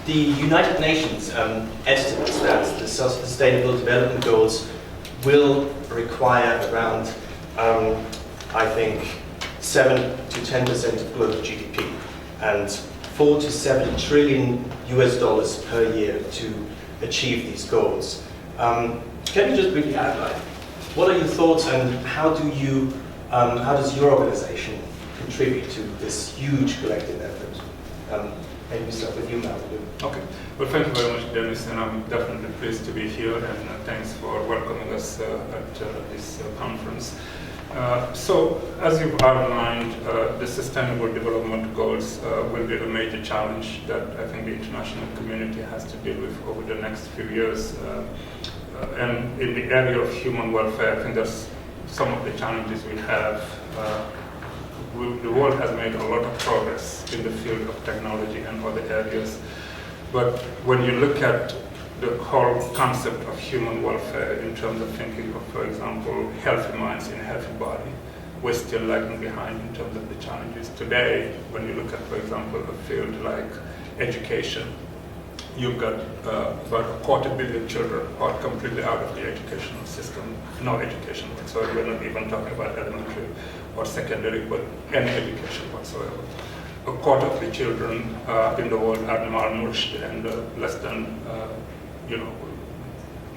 The United Nations estimates that the Sustainable Development Goals will require around, I think, 7 to 10% of global GDP and 4 to 7 trillion US dollars per year to achieve these goals. Can you just briefly outline what are your thoughts and how does your organization contribute to this huge collective effort? Maybe we start with you, Mouhamadou. Okay. Well, thank you very much, Dennis, and I'm definitely pleased to be here, and thanks for welcoming us at this conference. So, as you've outlined, the Sustainable Development Goals will be a major challenge that I think the international community has to deal with over the next few years. And in the area of human welfare, I think that's some of the challenges we have. The world has made a lot of progress in the field of technology and other areas. But when you look at the whole concept of human welfare in terms of thinking of, for example, healthy minds in a healthy body, we're still lagging behind in terms of the challenges. Today, when you look at, for example, a field like education, you've got about 250 million children who are completely out of the educational system, no education whatsoever. We're not even talking about elementary or secondary, but any education whatsoever. A quarter of the children in the world are malnourished, and less than,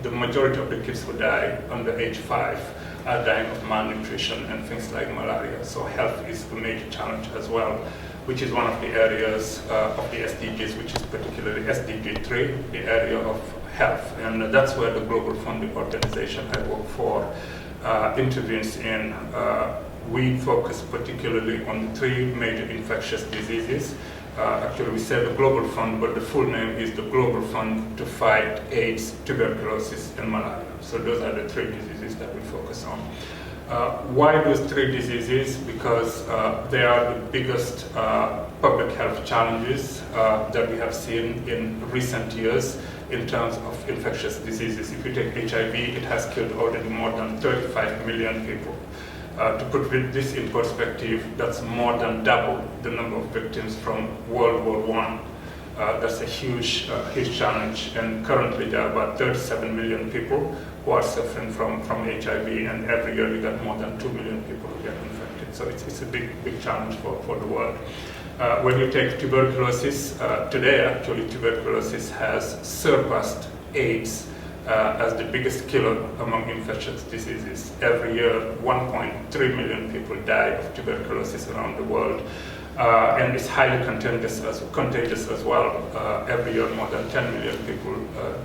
the majority of the kids who die under age 5 are dying of malnutrition and things like malaria. So health is a major challenge as well, which is one of the areas of the SDGs, which is particularly SDG 3, the area of health. And that's where the Global Fund, the organization I work for, intervenes in. We focus particularly on 3 major infectious diseases. Actually, we say the Global Fund, but the full name is the Global Fund to Fight AIDS, Tuberculosis, and Malaria. So those are the 3 diseases that we focus on. Why those 3 diseases? Because they are the biggest public health challenges that we have seen in recent years in terms of infectious diseases. If you take HIV, it has killed already more than 35 million people. To put this in perspective, that's more than double the number of victims from World War I. That's a huge challenge, and currently there are about 37 million people who are suffering from HIV, and every year we got more than 2 million people who get infected. So it's a big challenge for the world. When you take tuberculosis, today actually tuberculosis has surpassed AIDS as the biggest killer among infectious diseases. Every year, 1.3 million people die of tuberculosis around the world. And it's highly contagious as well. Every year, more than 10 million people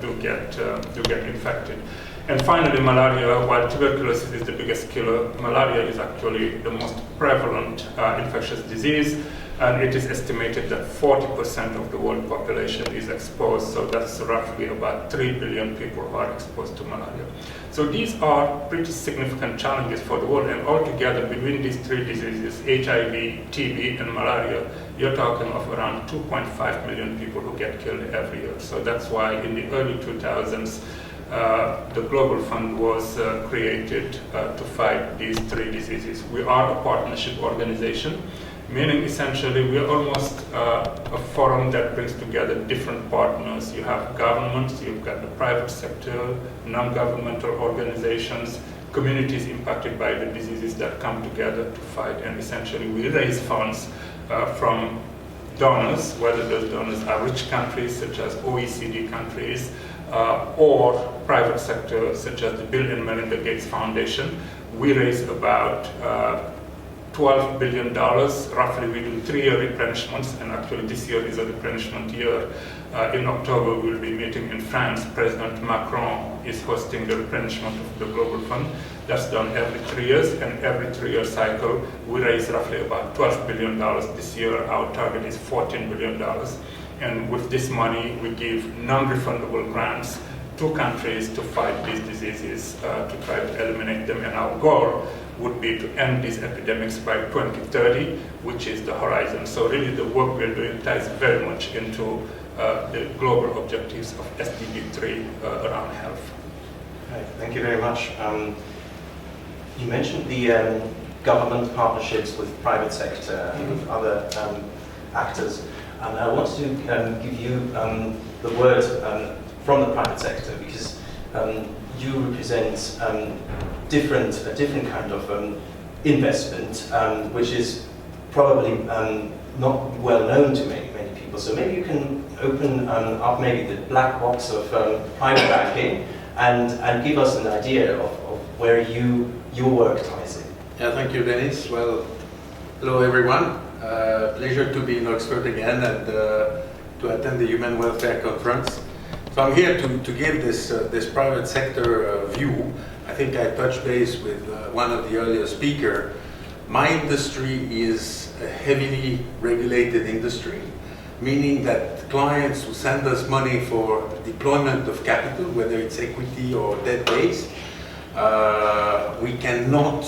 do get infected. And finally, malaria. While tuberculosis is the biggest killer, malaria is actually the most prevalent infectious disease, and it is estimated that 40% of the world population is exposed. So that's roughly about 3 billion people who are exposed to malaria. So these are pretty significant challenges for the world, and altogether between these 3 diseases, HIV, TB, and malaria, you're talking of around 2.5 million people who get killed every year. So that's why in the early 2000s, the Global Fund was created to fight these 3 diseases. We are a partnership organization, meaning essentially we are almost a forum that brings together different partners. You have governments, you've got the private sector, non-governmental organizations, communities impacted by the diseases that come together to fight, and essentially we raise funds from donors, whether those donors are rich countries such as OECD countries, or private sector such as the Bill and Melinda Gates Foundation. We raise about $12 billion. Roughly, we do 3-year replenishments, and actually this year is a replenishment year. In October, we'll be meeting in France. President Macron is hosting the replenishment of the Global Fund. That's done every 3 years, and every 3-year cycle, we raise roughly about $12 billion. This year, our target is $14 billion. And with this money, we give non-refundable grants to countries to fight these diseases, to try to eliminate them. And our goal would be to end these epidemics by 2030, which is the horizon. So really the work we're doing ties very much into the global objectives of SDG 3 around health. Right, thank you very much. You mentioned the government partnerships with private sector and with other actors. I wanted to give you the word from the private sector, because you represent a different kind of investment, which is probably not well known to many people. So maybe you can open up maybe the black box of private banking and give us an idea of where your work ties in. Yeah, thank you, Dennis. Well, hello everyone. Pleasure to be in Oxford again and to attend the Human Welfare Conference. So I'm here to give this private sector view. I think I touched base with one of the earlier speakers. My industry is a heavily regulated industry, meaning that clients who send us money for deployment of capital, whether it's equity or debt-based, we cannot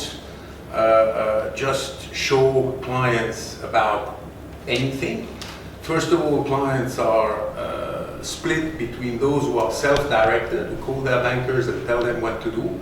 just show clients about anything. First of all, clients are split between those who are self-directed, who call their bankers and tell them what to do,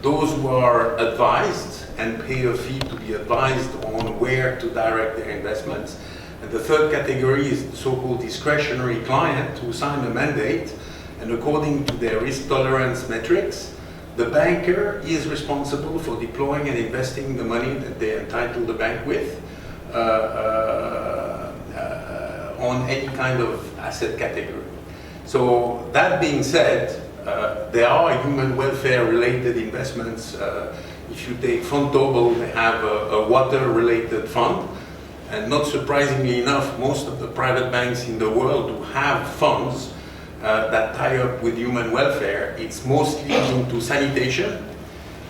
those who are advised and pay a fee to be advised on where to direct their investments. And the third category is the so-called discretionary client who sign a mandate, and according to their risk tolerance metrics, the banker is responsible for deploying and investing the money that they entitle the bank with on any kind of asset category. So that being said, there are human welfare related investments. If you take Fontobel, they have a water related fund. And not surprisingly enough, most of the private banks in the world who have funds that tie up with human welfare, it's mostly into sanitation,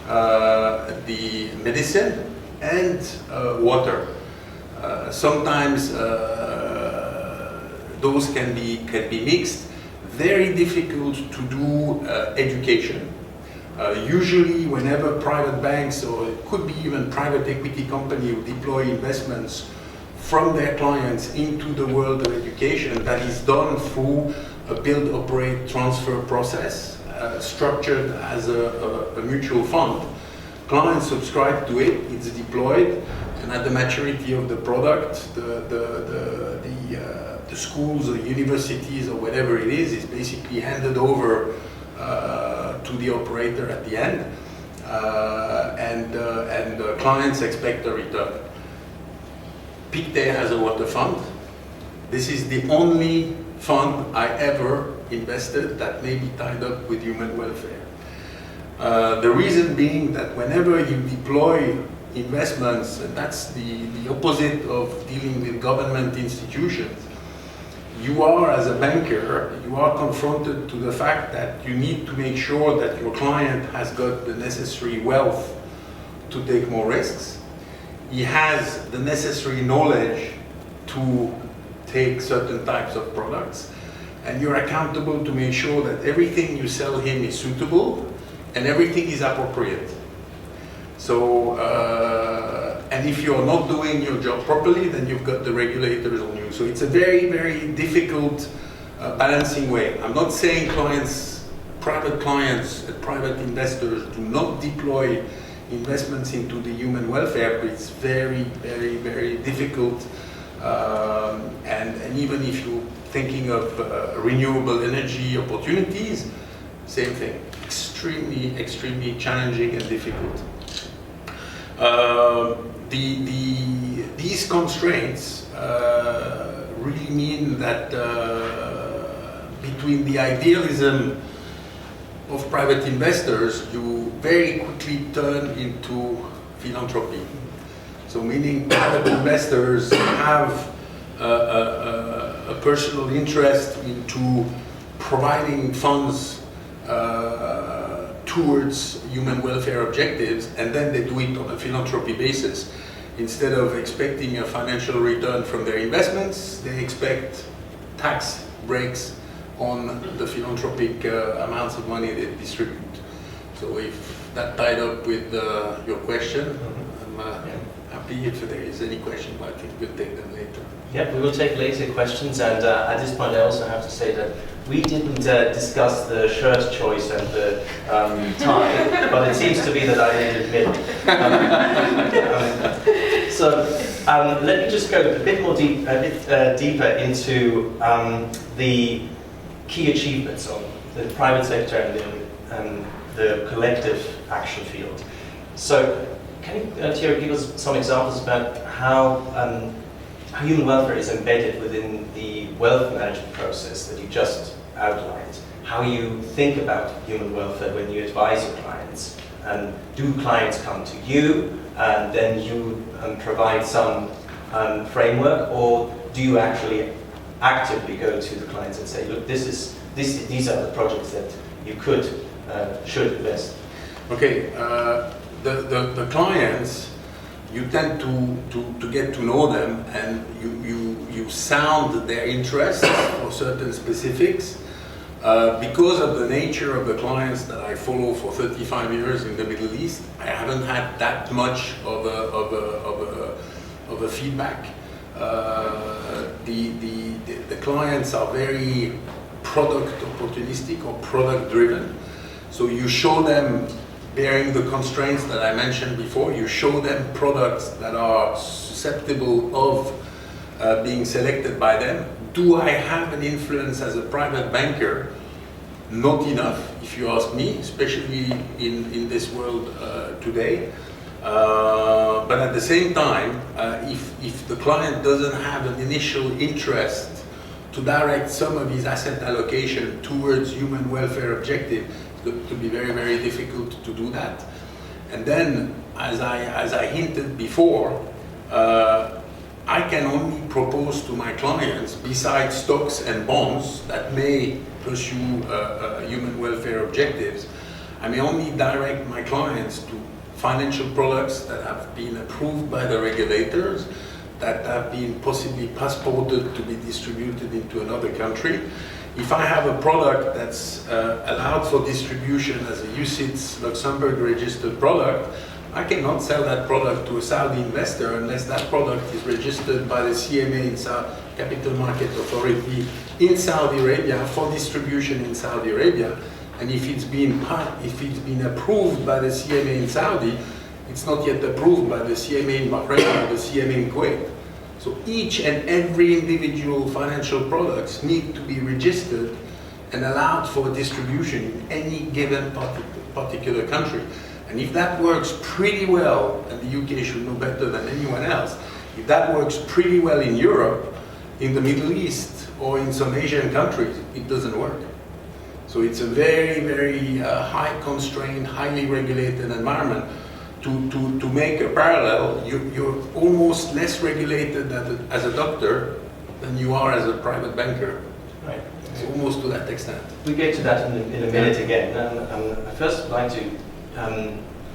the medicine, and water. Sometimes those can be mixed. Very difficult to do education. Usually, whenever private banks, or it could be even private equity company who deploy investments from their clients into the world of education, that is done through a build, operate, transfer process, structured as a mutual fund. Clients subscribe to it, it's deployed, and at the maturity of the product, the schools or universities or whatever it is basically handed over to the operator at the end, and clients expect a return. Pictet has a water fund. This is the only fund I ever invested that may be tied up with human welfare. The reason being that whenever you deploy investments, and that's the opposite of dealing with government institutions, you are, as a banker, you are confronted to the fact that you need to make sure that your client has got the necessary wealth to take more risks. He has the necessary knowledge to take certain types of products, and you're accountable to make sure that everything you sell him is suitable and everything is appropriate. So, and if you're not doing your job properly, then you've got the regulators on you. So it's a very, very difficult balancing way. I'm not saying private clients and private investors do not deploy investments into the human welfare, but it's very, very, very difficult. And even if you're thinking of renewable energy opportunities, same thing. Extremely, extremely challenging and difficult. These constraints really mean that between the idealism of private investors, you very quickly turn into philanthropy. So meaning private investors have a personal interest into providing funds towards human welfare objectives, and then they do it on a philanthropy basis. Instead of expecting a financial return from their investments, they expect tax breaks on the philanthropic amounts of money they distribute. So if that tied up with your question, I'm happy if there is any question, but I think we'll take them later. Yeah, we will take later questions, and at this point I also have to say that we didn't discuss the shirt choice and the tie, but it seems to be that I did admit. So Let me just go a bit deeper into the key achievements of the private sector and the collective action field. So, can you, Thierry, give us some examples about how human welfare is embedded within the wealth management process that you just outlined? How you think about human welfare when you advise your clients? And do clients come to you and then you provide some framework, or do you actually actively go to the clients and say, look, these are the projects that you should invest? Okay, the clients, you tend to get to know them, and you sound their interest for certain specifics. Because of the nature of the clients that I follow for 35 years in the Middle East, I haven't had that much of a feedback. The clients are very product opportunistic or product driven. So you show them, bearing the constraints that I mentioned before, you show them products that are susceptible of being selected by them. Do I have an influence as a private banker? Not enough, if you ask me, especially in this world today. But at the same time, if the client doesn't have an initial interest to direct some of his asset allocation towards human welfare objective, it's going to be very, very difficult to do that. And then, as I hinted before, I can only propose to my clients, besides stocks and bonds that may pursue human welfare objectives, I may only direct my clients to financial products that have been approved by the regulators, that have been possibly passported to be distributed into another country. If I have a product that's allowed for distribution as a UCITS Luxembourg registered product, I cannot sell that product to a Saudi investor unless that product is registered by the CMA, Capital Market Authority, in Saudi Arabia for distribution in Saudi Arabia. And if it's been approved by the CMA in Saudi, it's not yet approved by the CMA in Bahrain or the CMA in Kuwait. So each and every individual financial products need to be registered and allowed for distribution in any given particular country. And if that works pretty well, and the UK should know better than anyone else, if that works pretty well in Europe, in the Middle East, or in some Asian countries, it doesn't work. So it's a very, very high constrained, highly regulated environment. To make a parallel, you're almost less regulated as a doctor than you are as a private banker. Right. It's almost to that extent. We get to that in a minute again. I first would like to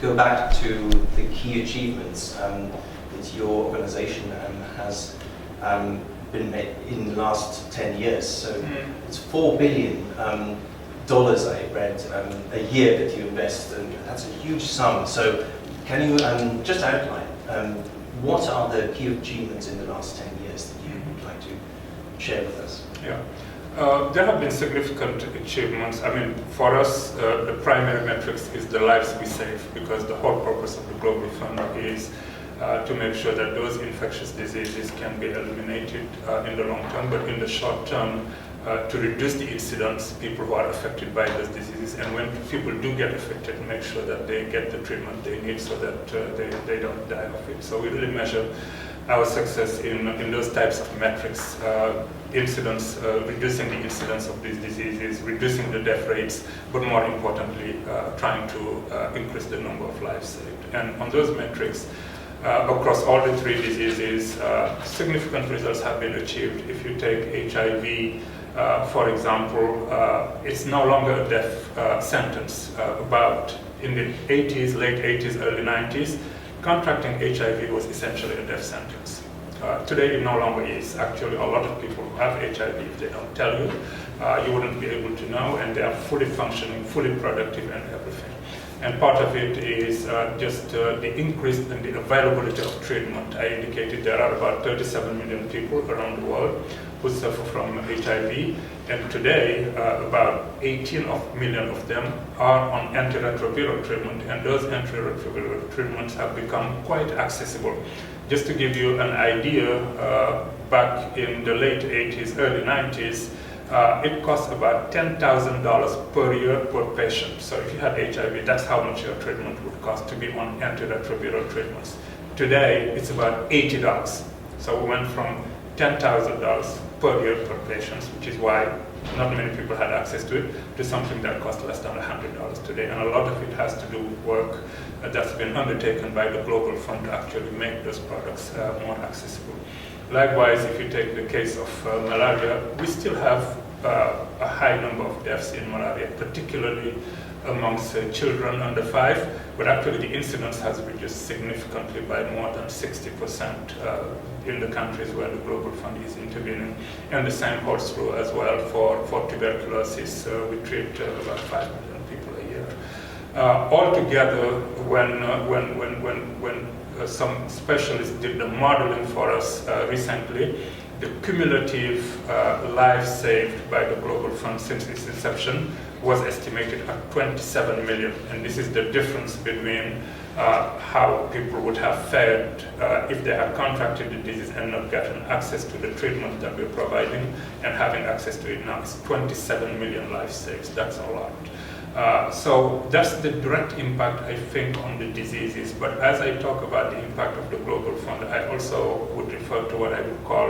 go back to the key achievements that your organization has been made in the last 10 years. So it's $4 billion I read a year that you invest, and that's a huge sum. So can you just outline what are the key achievements in the last 10 years that you would like to share with us? Yeah. There have been significant achievements. I mean, for us, the primary metrics is the lives we save, because the whole purpose of the Global Fund is to make sure that those infectious diseases can be eliminated in the long term, but in the short term, to reduce the incidence, people who are affected by those diseases, and when people do get affected, make sure that they get the treatment they need so that they don't die of it. So we really measure our success in those types of metrics, incidence, reducing the incidence of these diseases, reducing the death rates, but more importantly, trying to increase the number of lives saved. And on those metrics, across all the three diseases, significant results have been achieved. If you take HIV, for example, it's no longer a death sentence. About in the 80s, late 80s, early 90s, contracting HIV was essentially a death sentence. Today it no longer is. Actually, a lot of people who have HIV, if they don't tell you, you wouldn't be able to know, and they are fully functioning, fully productive and everything. And part of it is just the increase in the availability of treatment. I indicated there are about 37 million people around the world who suffer from HIV, and today about 18 million of them are on antiretroviral treatment, and those antiretroviral treatments have become quite accessible. Just to give you an idea, back in the late 80s, early 90s, it cost about $10,000 per year per patient. So if you had HIV, that's how much your treatment would cost to be on antiretroviral treatments. Today, it's about $80. So we went from $10,000 per year per patient, which is why not many people had access to it, to something that costs less than $100 today. And a lot of it has to do with work that's been undertaken by the Global Fund to actually make those products more accessible. Likewise, if you take the case of malaria, we still have a high number of deaths in malaria, particularly amongst children under 5, but actually the incidence has reduced significantly by more than 60% in the countries where the Global Fund is intervening. And the same holds true as well for tuberculosis. We treat about 5 million people a year. Altogether, when some specialists did the modeling for us recently, the cumulative lives saved by the Global Fund since its inception was estimated at 27 million. And this is the difference between how people would have fared if they had contracted the disease and not gotten access to the treatment that we're providing, and having access to it now. It's 27 million lives saved. That's a lot. So that's the direct impact, I think, on the diseases. But as I talk about the impact of the Global Fund, I also would refer to what I would call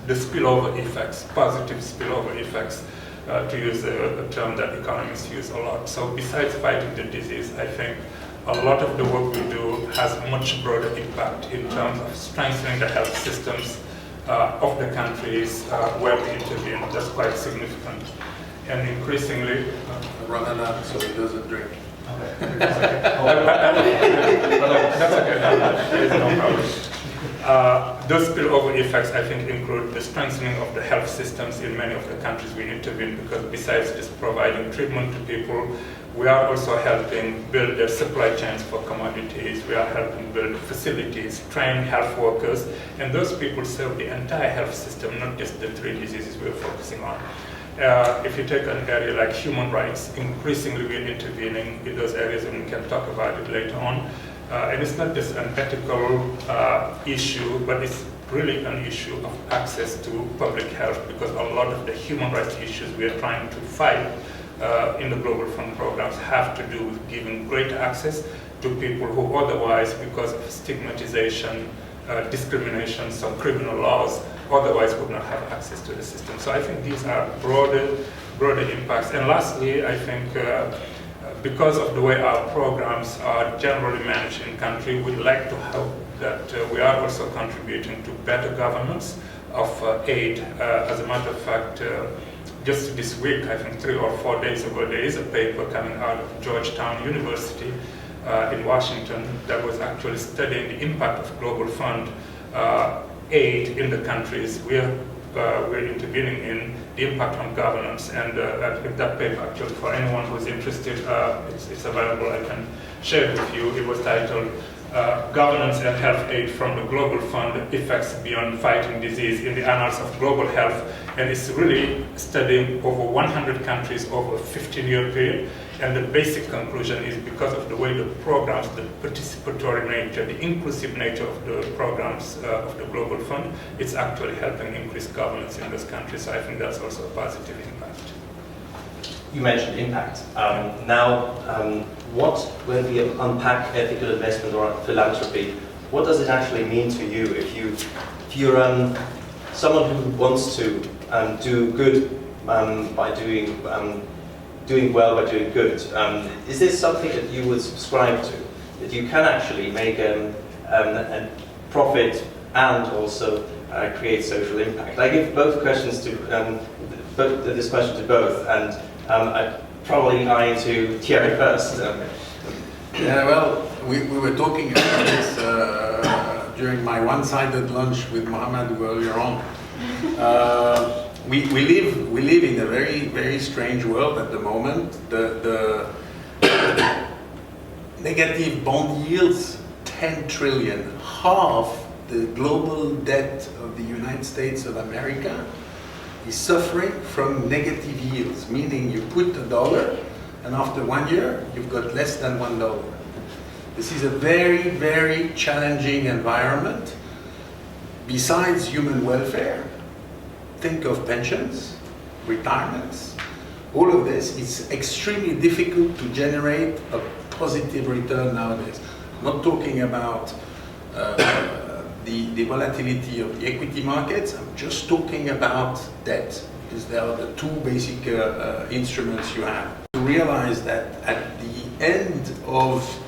the spillover effects, positive spillover effects, to use a term that economists use a lot. So besides fighting the disease, I think a lot of the work we do has a much broader impact in terms of strengthening the health systems of the countries where we intervene. That's quite significant. And increasingly... Run it up so he doesn't drink. Okay. That's okay. There's no problem. Those spillover effects, I think, include the strengthening of the health systems in many of the countries we intervene, because besides just providing treatment to people, we are also helping build their supply chains for commodities. We are helping build facilities, train health workers, and those people serve the entire health system, not just the 3 diseases we're focusing on. If you take an area like human rights, increasingly we're intervening in those areas, and we can talk about it later on. And it's not just an ethical issue, but it's really an issue of access to public health, because a lot of the human rights issues we are trying to fight in the Global Fund programs have to do with giving greater access to people who otherwise, because of stigmatization, discrimination, some criminal laws, otherwise would not have access to the system. So I think these are broader impacts. And lastly, I think because of the way our programs are generally managed in country, we'd like to hope that we are also contributing to better governance of aid. As a matter of fact, just this week, I think 3 or 4 days ago, there is a paper coming out of Georgetown University in Washington that was actually studying the impact of Global Fund aid in the countries we're intervening in, the impact on governance. And if that paper, actually, for anyone who's interested, it's available. I can share it with you. It was titled Governance and Health Aid from the Global Fund Effects Beyond Fighting Disease in the Annals of Global Health. And it's really studying over 100 countries over a 15-year period. And the basic conclusion is, because of the way the programs, the participatory nature, the inclusive nature of the programs of the Global Fund, it's actually helping increase governance in those countries. So I think that's also a positive impact. You mentioned impact. When we unpack ethical investment or philanthropy, what does it actually mean to you? If you're someone who wants to do good by doing well by doing good, is this something that you would subscribe to? That you can actually make a profit and also create social impact? I give both questions to this question to both, and I probably eye to Thierry first. Yeah, well, we were talking about this during my one-sided lunch with Mouhamadou earlier on. We live in a very, very strange world at the moment. The negative bond yields 10 trillion, half the global debt of the United States of America is suffering from negative yields, meaning you put $1 and after 1 year you've got less than $1. This is a very, very challenging environment. Besides human welfare, think of pensions, retirements. All of this is extremely difficult to generate a positive return nowadays. I'm not talking about the volatility of the equity markets. I'm just talking about debt, because they are the two basic instruments you have. To realize that at the end of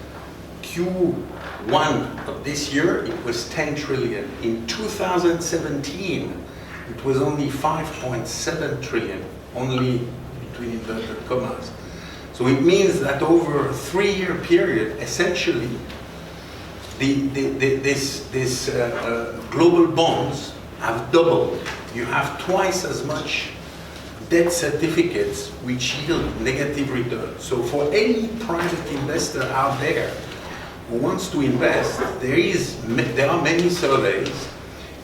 Q1 of this year, it was 10 trillion. In 2017, it was only 5.7 trillion, only between inverted commas. So it means that over a 3-year period, essentially, this global bonds have doubled. You have twice as much debt certificates which yield negative returns. So for any private investor out there who wants to invest, there are many surveys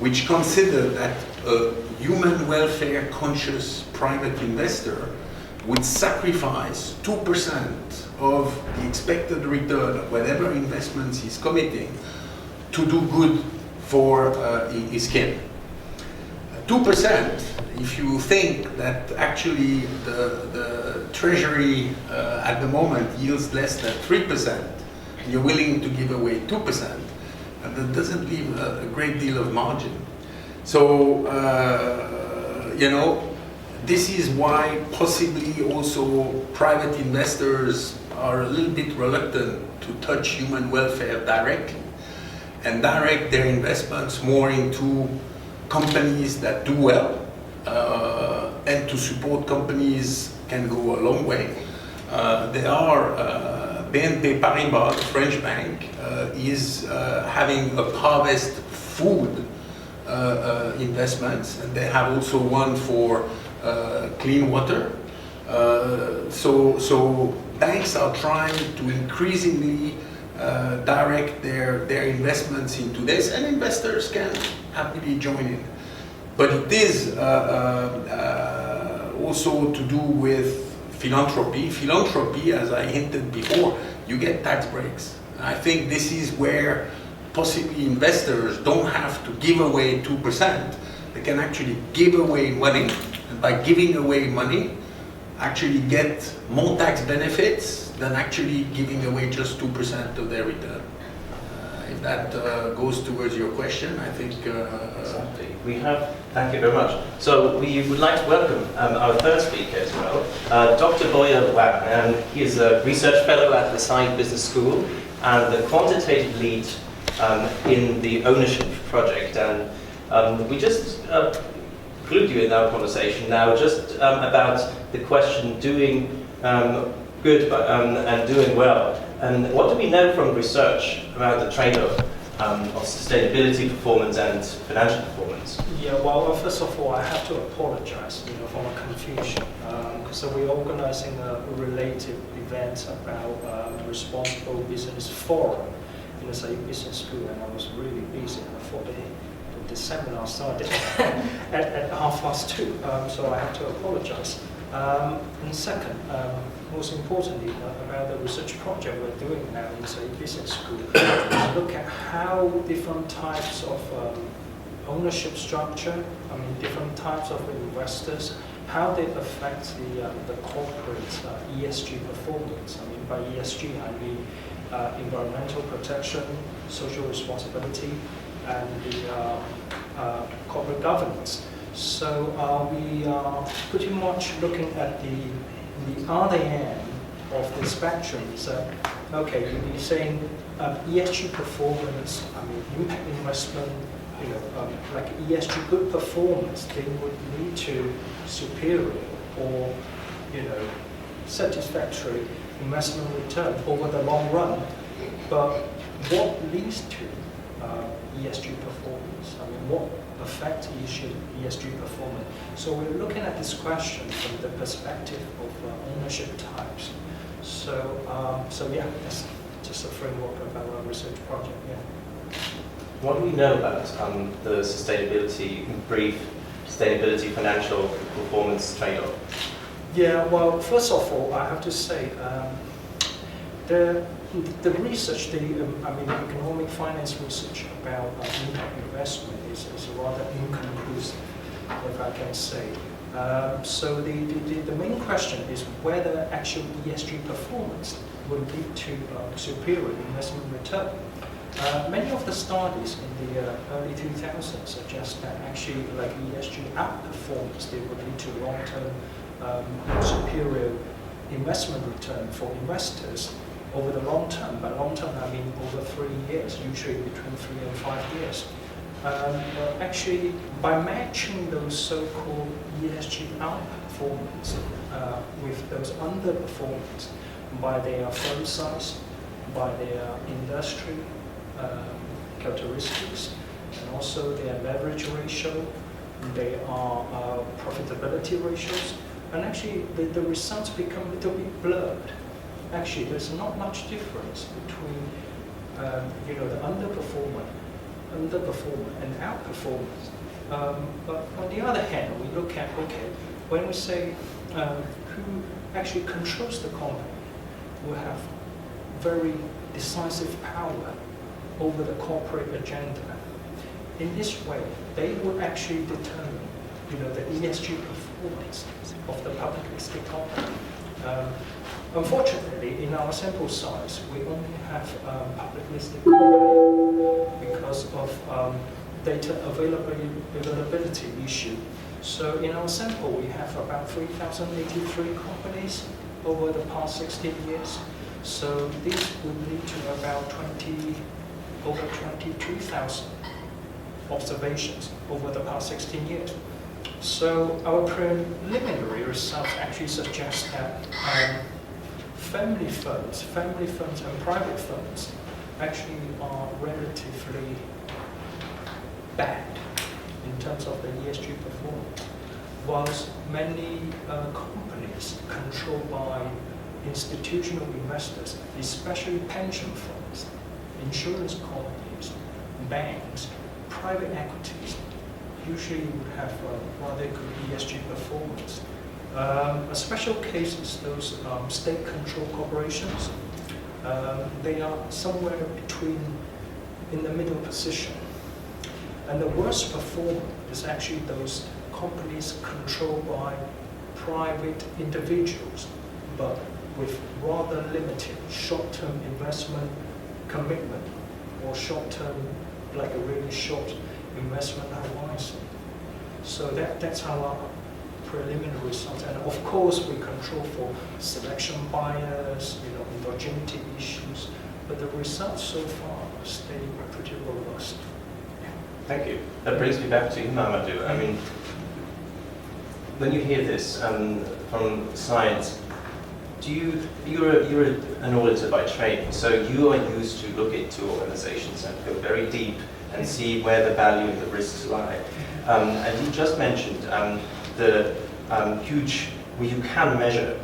which consider that a human welfare conscious private investor would sacrifice 2% of the expected return of whatever investments he's committing to do good for his kin. 2%, if you think that actually the treasury at the moment yields less than 3%, and you're willing to give away 2%, and that doesn't leave a great deal of margin. So, this is why possibly also private investors are a little bit reluctant to touch human welfare directly and direct their investments more into companies that do well, and to support companies can go a long way. There are BNP Paribas, the French bank, is having a harvest food investments, and they have also one for clean water. So banks are trying to increasingly direct their investments into this, and investors can happily join in. But it is also to do with philanthropy. Philanthropy, as I hinted before, you get tax breaks. I think this is where possibly investors don't have to give away 2%. They can actually give away money, and by giving away money, actually get more tax benefits than actually giving away just 2% of their return. If that goes towards your question, I think... Exactly. Thank you very much. So we would like to welcome our third speaker as well, Dr. Boya Wang, and he is a research fellow at the Saïd Business School and the quantitative lead in the ownership project. And we just include you in our conversation now just about the question doing good and doing well. And what do we know from research about the trade-off of sustainability performance and financial performance? Yeah, well, first of all, I have to apologize, for my confusion. So we're organizing a related event about responsible business forum in the Saïd Business School, and I was really busy, and I thought the seminar started at 2:30, so I have to apologize. And second, most importantly, about the research project we're doing now in Saïd Business School, look at how different types of ownership structure, different types of investors, how they affect the corporate ESG performance. By ESG, I mean environmental protection, social responsibility, and the corporate governance. So we are pretty much looking at the other end of the spectrum. So, okay, you'd be saying ESG performance, impact investment, like ESG good performance, they would lead to superior or, satisfactory investment return over the long run. But what leads to ESG performance? What affects ESG performance? So we're looking at this question from the perspective of ownership types. So yeah, that's just a framework of our research project. Yeah. What do we know about the sustainability, in brief, sustainability financial performance trade-off? Yeah, well, first of all, I have to say, there the research, the economic finance research about impact investment is rather inconclusive, if I can say. So the main question is whether actual ESG performance will lead to superior investment return. Many of the studies in the early 2000s suggest that actually like ESG outperformance, they would lead to long-term superior investment return for investors over the long term. By long term, I mean over 3 years, usually between 3 and 5 years. Actually, by matching those so-called ESG outperformance with those underperformance by their firm size, by their industry characteristics, and also their leverage ratio, their profitability ratios, and actually the results become a little bit blurred. Actually, there's not much difference between the underperformer and outperformance. But on the other hand, we look at, when we say who actually controls the company, will have very decisive power over the corporate agenda. In this way, they will actually determine the ESG performance of the public listed company. Unfortunately, in our sample size, we only have public listed company because of data availability issue. So in our sample, we have about 3,083 companies over the past 16 years. So this would lead to about over 22,000 observations over the past 16 years. So our preliminary results actually suggest that family firms and private firms actually are relatively bad in terms of the ESG performance, whilst many companies controlled by institutional investors, especially pension funds, insurance companies, banks, private equities, usually would have rather good ESG performance. A special case is those state-controlled corporations. They are somewhere in the middle position. And the worst performer is actually those companies controlled by private individuals, but with rather limited short-term investment commitment or short-term, like a really short investment horizon. So that's our preliminary results. And of course, we control for selection bias, endogeneity issues, but the results so far stay pretty robust. Thank you. That brings me back to you, Mouhamadou. I mean, when you hear this from science, you're an auditor by training, so you are used to look into organizations and go very deep and see where the value and the risks lie. And you just mentioned the huge, where you can measure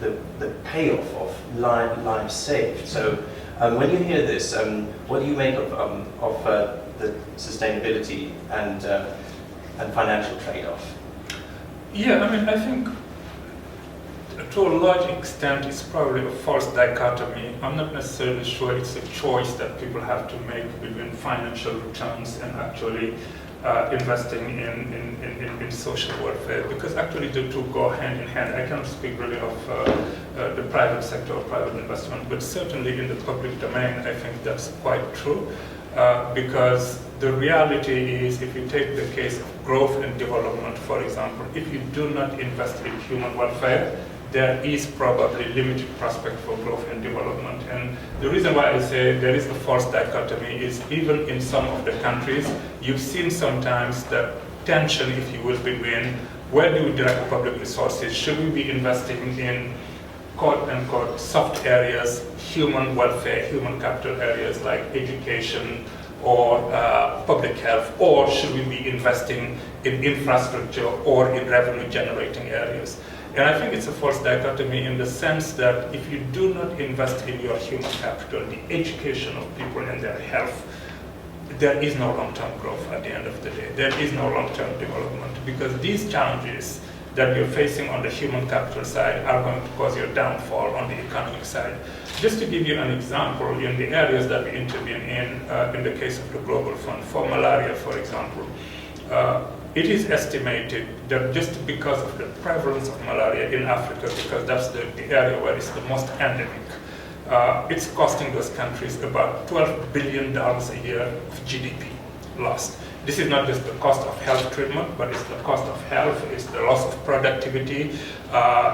the payoff of lives saved. So when you hear this, what do you make of the sustainability and financial trade-off? Yeah, I think to a large extent it's probably a false dichotomy. I'm not necessarily sure it's a choice that people have to make between financial returns and actually investing in social welfare, because actually the two go hand in hand. I cannot speak really of the private sector or private investment, but certainly in the public domain I think that's quite true, because the reality is, if you take the case of growth and development, for example, if you do not invest in human welfare, there is probably limited prospect for growth and development. And the reason why I say there is a false dichotomy is, even in some of the countries, you've seen sometimes the tension, if you will, between where do we direct public resources? Should we be investing in quote-unquote soft areas, human welfare, human capital areas like education or public health, or should we be investing in infrastructure or in revenue-generating areas? And I think it's a false dichotomy in the sense that if you do not invest in your human capital, the education of people and their health, there is no long-term growth at the end of the day. There is no long-term development, because these challenges that you're facing on the human capital side are going to cause your downfall on the economic side. Just to give you an example, in the areas that we intervene in the case of the Global Fund, for malaria, for example, it is estimated that just because of the prevalence of malaria in Africa, because that's the area where it's the most endemic, it's costing those countries about $12 billion a year of GDP lost. This is not just the cost of health treatment, but it's the cost of health, it's the loss of productivity,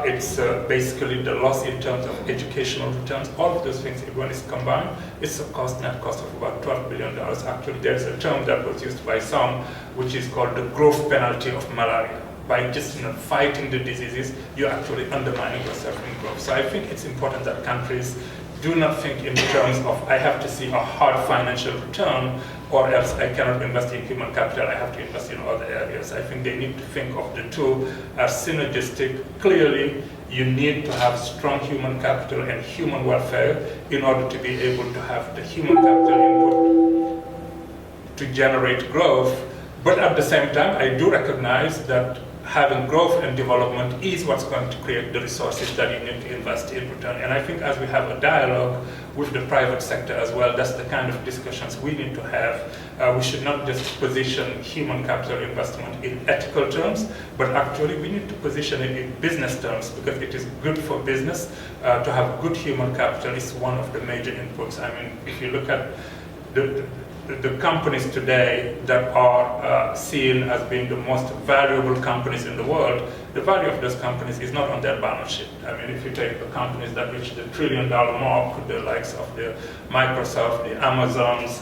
it's basically the loss in terms of educational returns. All of those things, when it's combined, it's a net cost of about $12 billion. Actually, there's a term that was used by some, which is called the growth penalty of malaria. By just fighting the diseases, you're actually undermining yourself in growth. So I think it's important that countries do not think in terms of, I have to see a hard financial return, or else I cannot invest in human capital, I have to invest in other areas. I think they need to think of the two as synergistic. Clearly, you need to have strong human capital and human welfare in order to be able to have the human capital input to generate growth. But at the same time, I do recognize that having growth and development is what's going to create the resources that you need to invest in return. And I think as we have a dialogue with the private sector as well, that's the kind of discussions we need to have. We should not just position human capital investment in ethical terms, but actually we need to position it in business terms, because it is good for business to have good human capital. Is one of the major inputs. I mean, if you look at the companies today that are seen as being the most valuable companies in the world, the value of those companies is not on their balance sheet. I mean, if you take the companies that reach the $1 trillion mark, the likes of the Microsoft, the Amazons,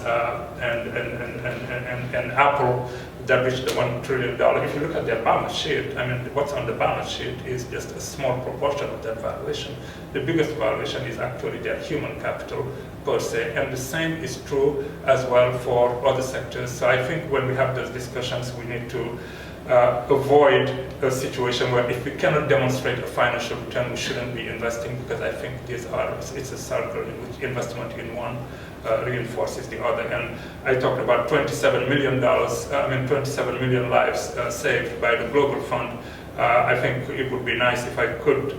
and Apple, that reach the $1 trillion. If you look at their balance sheet, I mean, what's on the balance sheet is just a small proportion of that valuation. The biggest valuation is actually their human capital per se, and the same is true as well for other sectors. So I think when we have those discussions, we need to avoid a situation where if we cannot demonstrate a financial return, we shouldn't be investing, because I think it's a circle in which investment in one reinforces the other. And I talked about $27 million, 27 million lives saved by the Global Fund. I think it would be nice if I could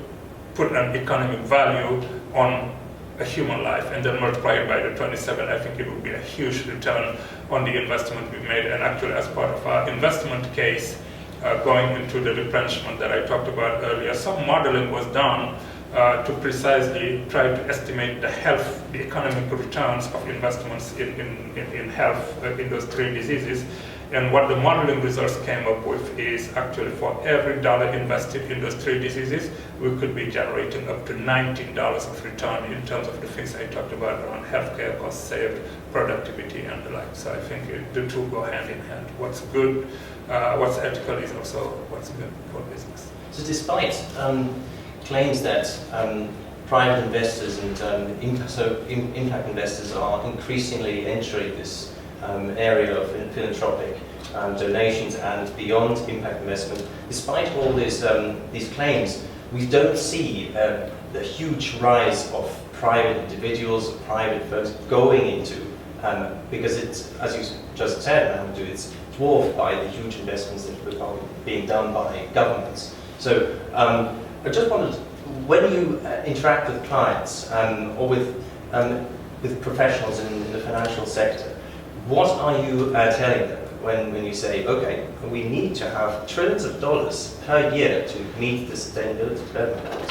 put an economic value on a human life and then multiply it by the 27. I think it would be a huge return on the investment we made. And actually, as part of our investment case, going into the replenishment that I talked about earlier, some modeling was done to precisely try to estimate the economic returns of investments in health in those three diseases. And what the modeling results came up with is actually for every dollar invested in those three diseases, we could be generating up to $19 of return in terms of the things I talked about around healthcare costs saved, productivity, and the like. So I think the two go hand in hand. What's good, what's ethical is also what's good for business. So despite claims that private investors and impact investors are increasingly entering this area of philanthropic donations and beyond impact investment, despite all these claims, we don't see the huge rise of private individuals, private folks going into, because it's, as you just said, Mouhamadou, it's dwarfed by the huge investments that are being done by governments. So I just wondered, when you interact with clients or with professionals in the financial sector, what are you telling them when you say, okay, we need to have trillions of dollars per year to meet the sustainability development goals?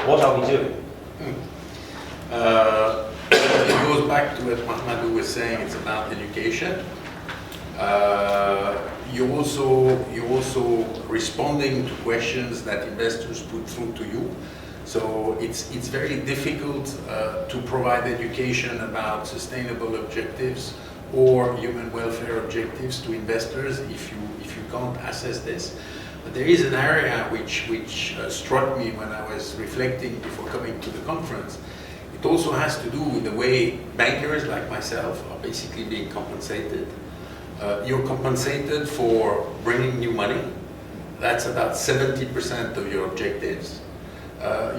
What are we doing? It goes back to what Mouhamadou was saying. It's about education. You're also responding to questions that investors put through to you. So it's very difficult to provide education about sustainable objectives or human welfare objectives to investors if you can't assess this. But there is an area which struck me when I was reflecting before coming to the conference. It also has to do with the way bankers like myself are basically being compensated. You're compensated for bringing new money. That's about 70% of your objectives.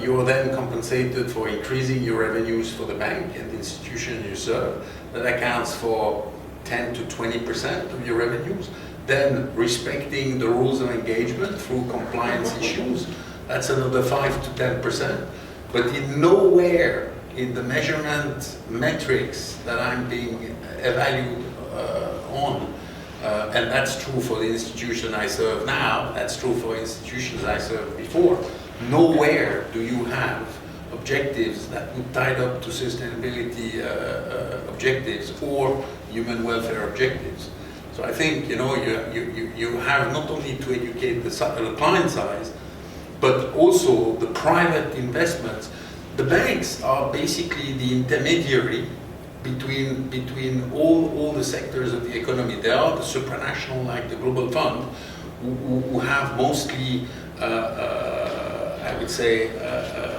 You're then compensated for increasing your revenues for the bank and the institution you serve. That accounts for 10 to 20% of your revenues. then respecting the rules of engagement through compliance issues, that's another 5 to 10%. But in nowhere in the measurement metrics that I'm being evaluated on, and that's true for the institution I serve now, that's true for institutions I served before, nowhere do you have objectives that would tie up to sustainability objectives or human welfare objectives. So I think you have not only to educate the client size, but also the private investments. The banks are basically the intermediary between all the sectors of the economy. They are the supranational, like the Global Fund, who have mostly, I would say,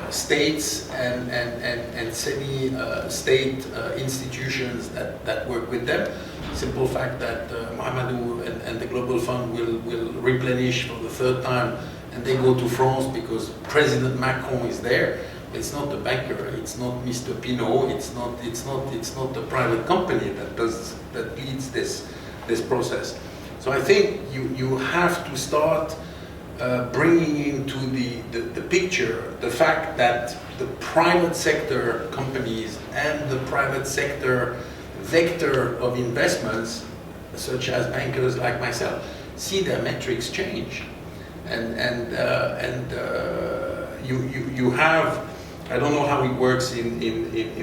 states and semi-state institutions that work with them. Simple fact that Mouhamadou and the Global Fund will replenish for the third time, and they go to France because President Macron is there. It's not the banker, it's not Mr. Pinault, it's not the private company that leads this process. So I think you have to start bringing into the picture the fact that the private sector companies and the private sector vector of investments, such as bankers like myself, see their metrics change, and you have. I don't know how it works in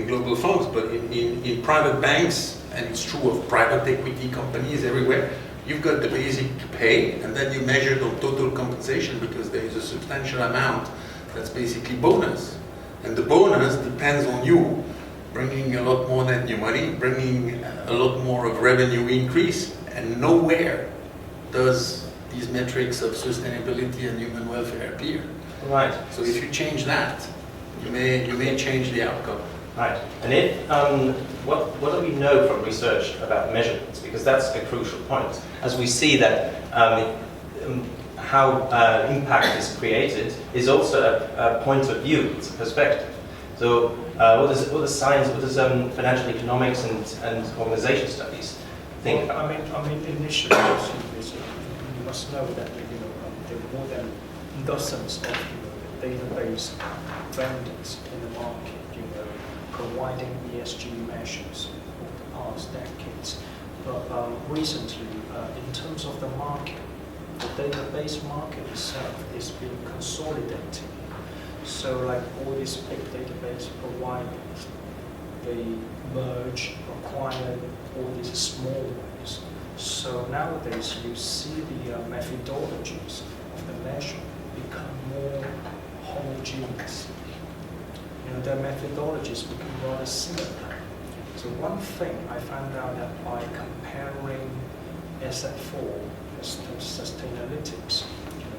global funds, but in private banks, and it's true of private equity companies everywhere, you've got the basic pay, and then you measure the total compensation because there is a substantial amount that's basically bonus. And the bonus depends on you bringing a lot more than your money, bringing a lot more of revenue increase, and nowhere does these metrics of sustainability and human welfare appear. Right. So if you change that, you may change the outcome. Right. And if what do we know from research about measurements? Because that's a crucial point. As we see that how impact is created is also a point of view, it's a perspective. So what does science, what does financial economics and organization studies think about? I mean, initially, you must know that there are more than dozens of database vendors in the market, providing ESG measures over the past decades. But recently, in terms of the market, the database market itself is being consolidated. So, like all these big database providers, they merge, acquire all these small ones. So nowadays, you see the methodologies of the measure become more homogeneous. Their methodologies become rather similar. So one thing I found out that by comparing SF4 as Sustainalytics,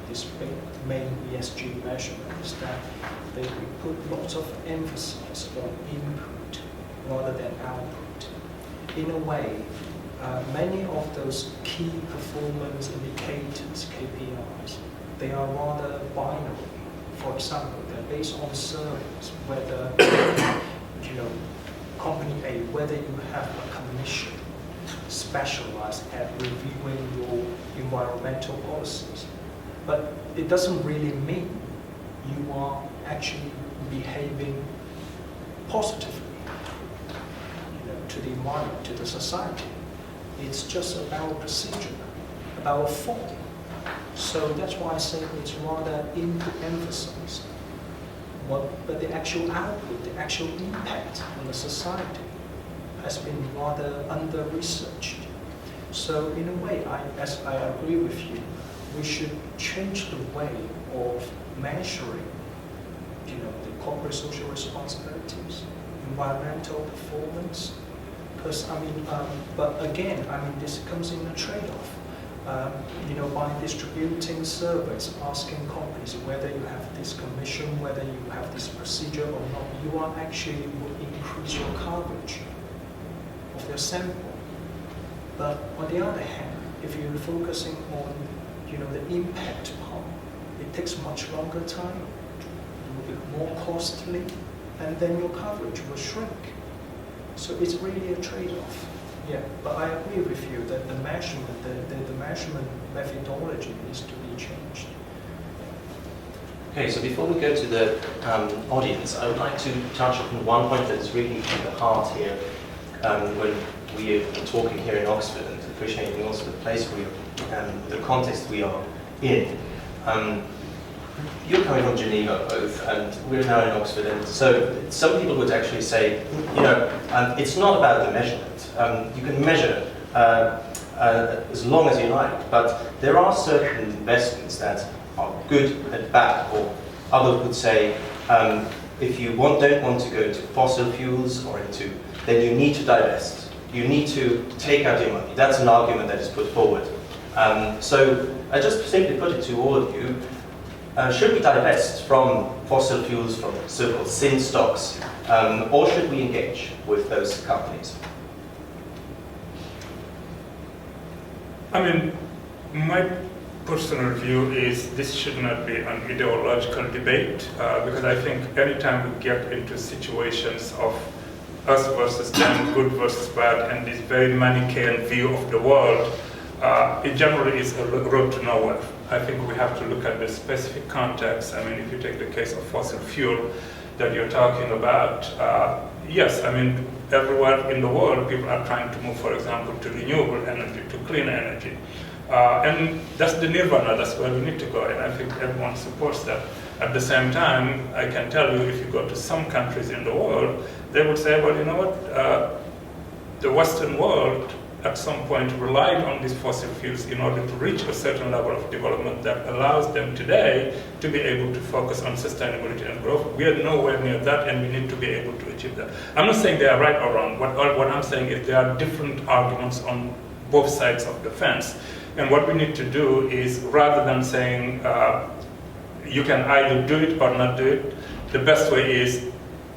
this big main ESG measurement, is that they put lots of emphasis on input rather than output. In a way, many of those key performance indicators, KPIs, they are rather binary. For example, they're based on surveys, whether, company A, whether you have a commission specialized at reviewing your environmental policies. But it doesn't really mean you are actually behaving positively, to the environment, to the society. It's just about procedure, about form. So that's why I say it's rather input emphasized. But the actual output, the actual impact on the society has been rather under-researched. So in a way, as I agree with you, we should change the way of measuring, the corporate social responsibilities, environmental performance. Because but again, this comes in a trade-off. By distributing surveys, asking companies whether you have this commission, whether you have this procedure or not, you are actually will increase your coverage of your sample. But on the other hand, if you're focusing on, the impact part, it takes much longer time, it will be more costly, and then your coverage will shrink. So it's really a trade-off. Yeah, but I agree with you that the measurement, the measurement methodology needs to be changed. Okay, so before we go to the audience, I would like to touch upon one point that is really at the heart here when we are talking here in Oxford, and appreciating also the place we are, the context we are in. You're coming from Geneva both, and we're now in Oxford, and so some people would actually say, you know, it's not about the measurement. You can measure as long as you like, but there are certain investments that are good and bad, or others would say, if you don't want to go into fossil fuels or then you need to divest. You need to take out your money. That's an argument that is put forward. So I just simply put it to all of you, should we divest from fossil fuels, from so-called sin stocks, or should we engage with those companies? I mean, my personal view is this should not be an ideological debate, because I think anytime we get into situations of us versus them, good versus bad, and this very Manichaean view of the world, it generally is a road to nowhere. I think we have to look at the specific context. I mean, if you take the case of fossil fuel that you're talking about, yes, I mean, everywhere in the world, people are trying to move, for example, to renewable energy, to clean energy. And that's the nirvana, that's where we need to go, and I think everyone supports that. At the same time, I can tell you, if you go to some countries in the world, they would say, well, you know what, the Western world at some point relied on these fossil fuels in order to reach a certain level of development that allows them today to be able to focus on sustainability and growth. We are nowhere near that, and we need to be able to achieve that. I'm not saying they are right or wrong. What I'm saying is there are different arguments on both sides of the fence. And what we need to do is, rather than saying you can either do it or not do it, the best way is,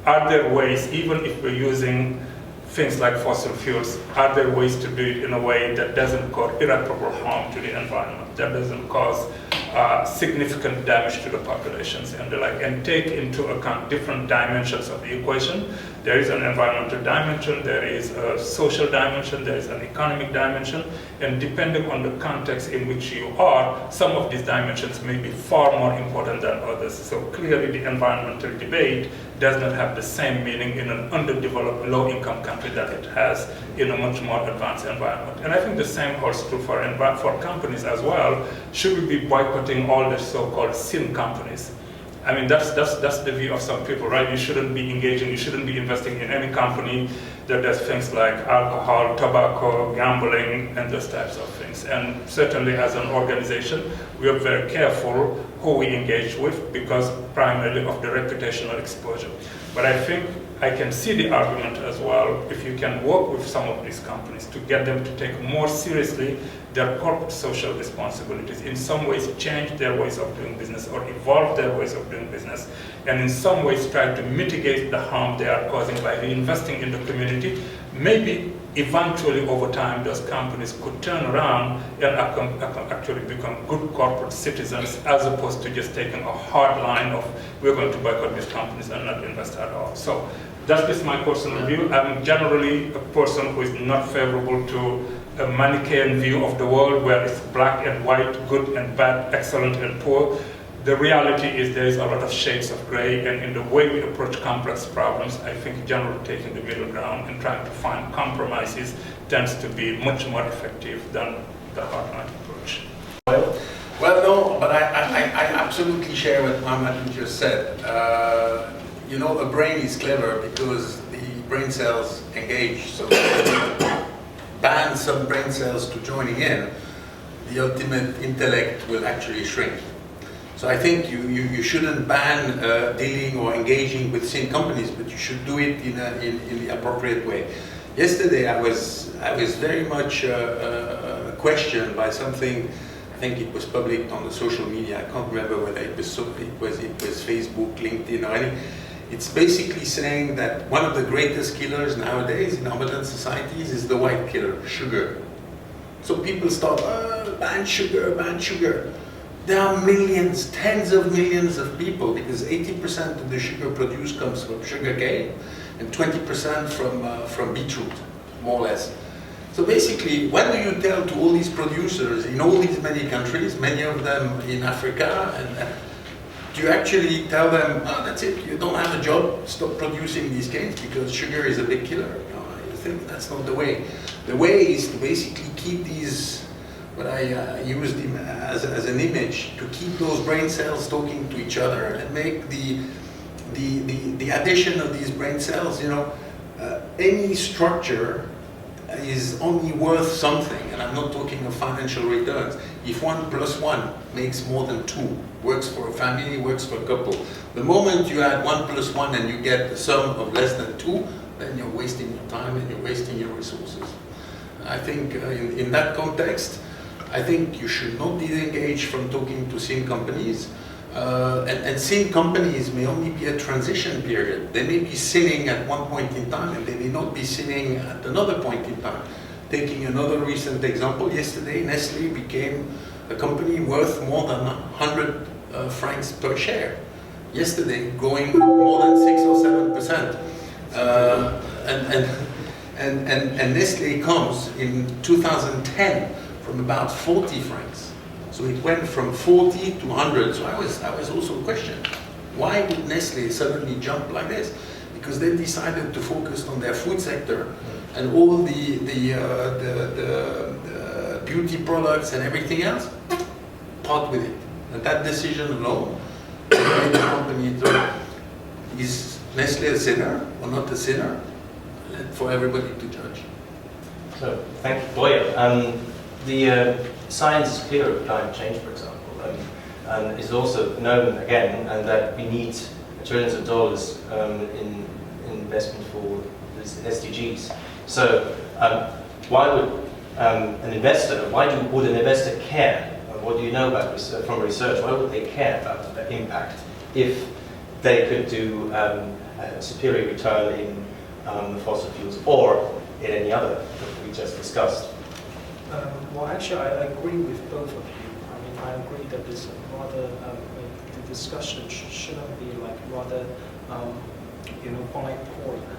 are there ways, even if we're using things like fossil fuels, are there ways to do it in a way that doesn't cause irreparable harm to the environment, that doesn't cause significant damage to the populations and the like, and take into account different dimensions of the equation. There is an environmental dimension, there is a social dimension, there is an economic dimension, and depending on the context in which you are, some of these dimensions may be far more important than others. So clearly the environmental debate does not have the same meaning in an underdeveloped, low-income country that it has in a much more advanced environment. And I think the same holds true for companies as well. Should we be boycotting all the so-called sin companies? I mean, that's the view of some people, right? You shouldn't be engaging, you shouldn't be investing in any company that does things like alcohol, tobacco, gambling, and those types of things. And certainly as an organization, we are very careful who we engage with because primarily of the reputational exposure. But I think I can see the argument as well, if you can work with some of these companies to get them to take more seriously their corporate social responsibilities, in some ways change their ways of doing business or evolve their ways of doing business, and in some ways try to mitigate the harm they are causing by reinvesting in the community. Maybe eventually over time those companies could turn around and actually become good corporate citizens, as opposed to just taking a hard line of we're going to boycott these companies and not invest at all. So that's just my personal view. I'm generally a person who is not favorable to a Manichaean view of the world where it's black and white, good and bad, excellent and poor. The reality is there is a lot of shades of gray, and in the way we approach complex problems, I think generally taking the middle ground and trying to find compromises tends to be much more effective than the hardline approach. Well, no, but I absolutely share what Mouhamadou just said. You know, a brain is clever because the brain cells engage. So ban some brain cells to joining in, the ultimate intellect will actually shrink. So I think you shouldn't ban dealing or engaging with sin companies, but you should do it in the appropriate way. Yesterday I was very much questioned by something. I think it was published on the social media. I can't remember whether it was Facebook, LinkedIn, or anything. It's basically saying that one of the greatest killers nowadays in our modern societies is the white killer, sugar. So people start, ban sugar, ban sugar. There are millions, tens of millions of people, because 80% of the sugar produced comes from sugar cane and 20% from beetroot, more or less. So basically, when do you tell to all these producers in all these many countries, many of them in Africa, and do you actually tell them, oh, that's it, you don't have a job, stop producing these canes because sugar is a big killer? I think that's not the way. The way is to basically keep these, what I used as an image, to keep those brain cells talking to each other and make the addition of these brain cells, any structure is only worth something, and I'm not talking of financial returns. If 1 + 1 makes more than 2, works for a family, works for a couple. The moment you add 1 + 1 and you get the sum of less than 2, then you're wasting your time and you're wasting your resources. I think in that context, I think you should not disengage from talking to SIN companies. And SIN companies may only be a transition period. They may be sinning at one point in time and they may not be sinning at another point in time. Taking another recent example, yesterday Nestle became a company worth more than 100 francs per share. Yesterday, going more than 6 or 7%. And Nestle comes in 2010 from about 40 francs. So it went from 40 to 100. So I was also questioned, why would Nestle suddenly jump like this? Because they decided to focus on their food sector, and all the beauty products and everything else, part with it. And that decision alone made the company. Is Nestle a sinner or not a sinner? For everybody to judge. So, thank you, Boya. The science is clear of climate change, for example, and is also known again, and that we need trillions of dollars in investment for these SDGs. So, why would an investor care? What do you know about from research? Why would they care about the impact if they could do a superior return in fossil fuels or in any other that we just discussed? Well, actually, I agree with both of you. I mean, I agree that this rather the discussion shouldn't be like rather bipolar.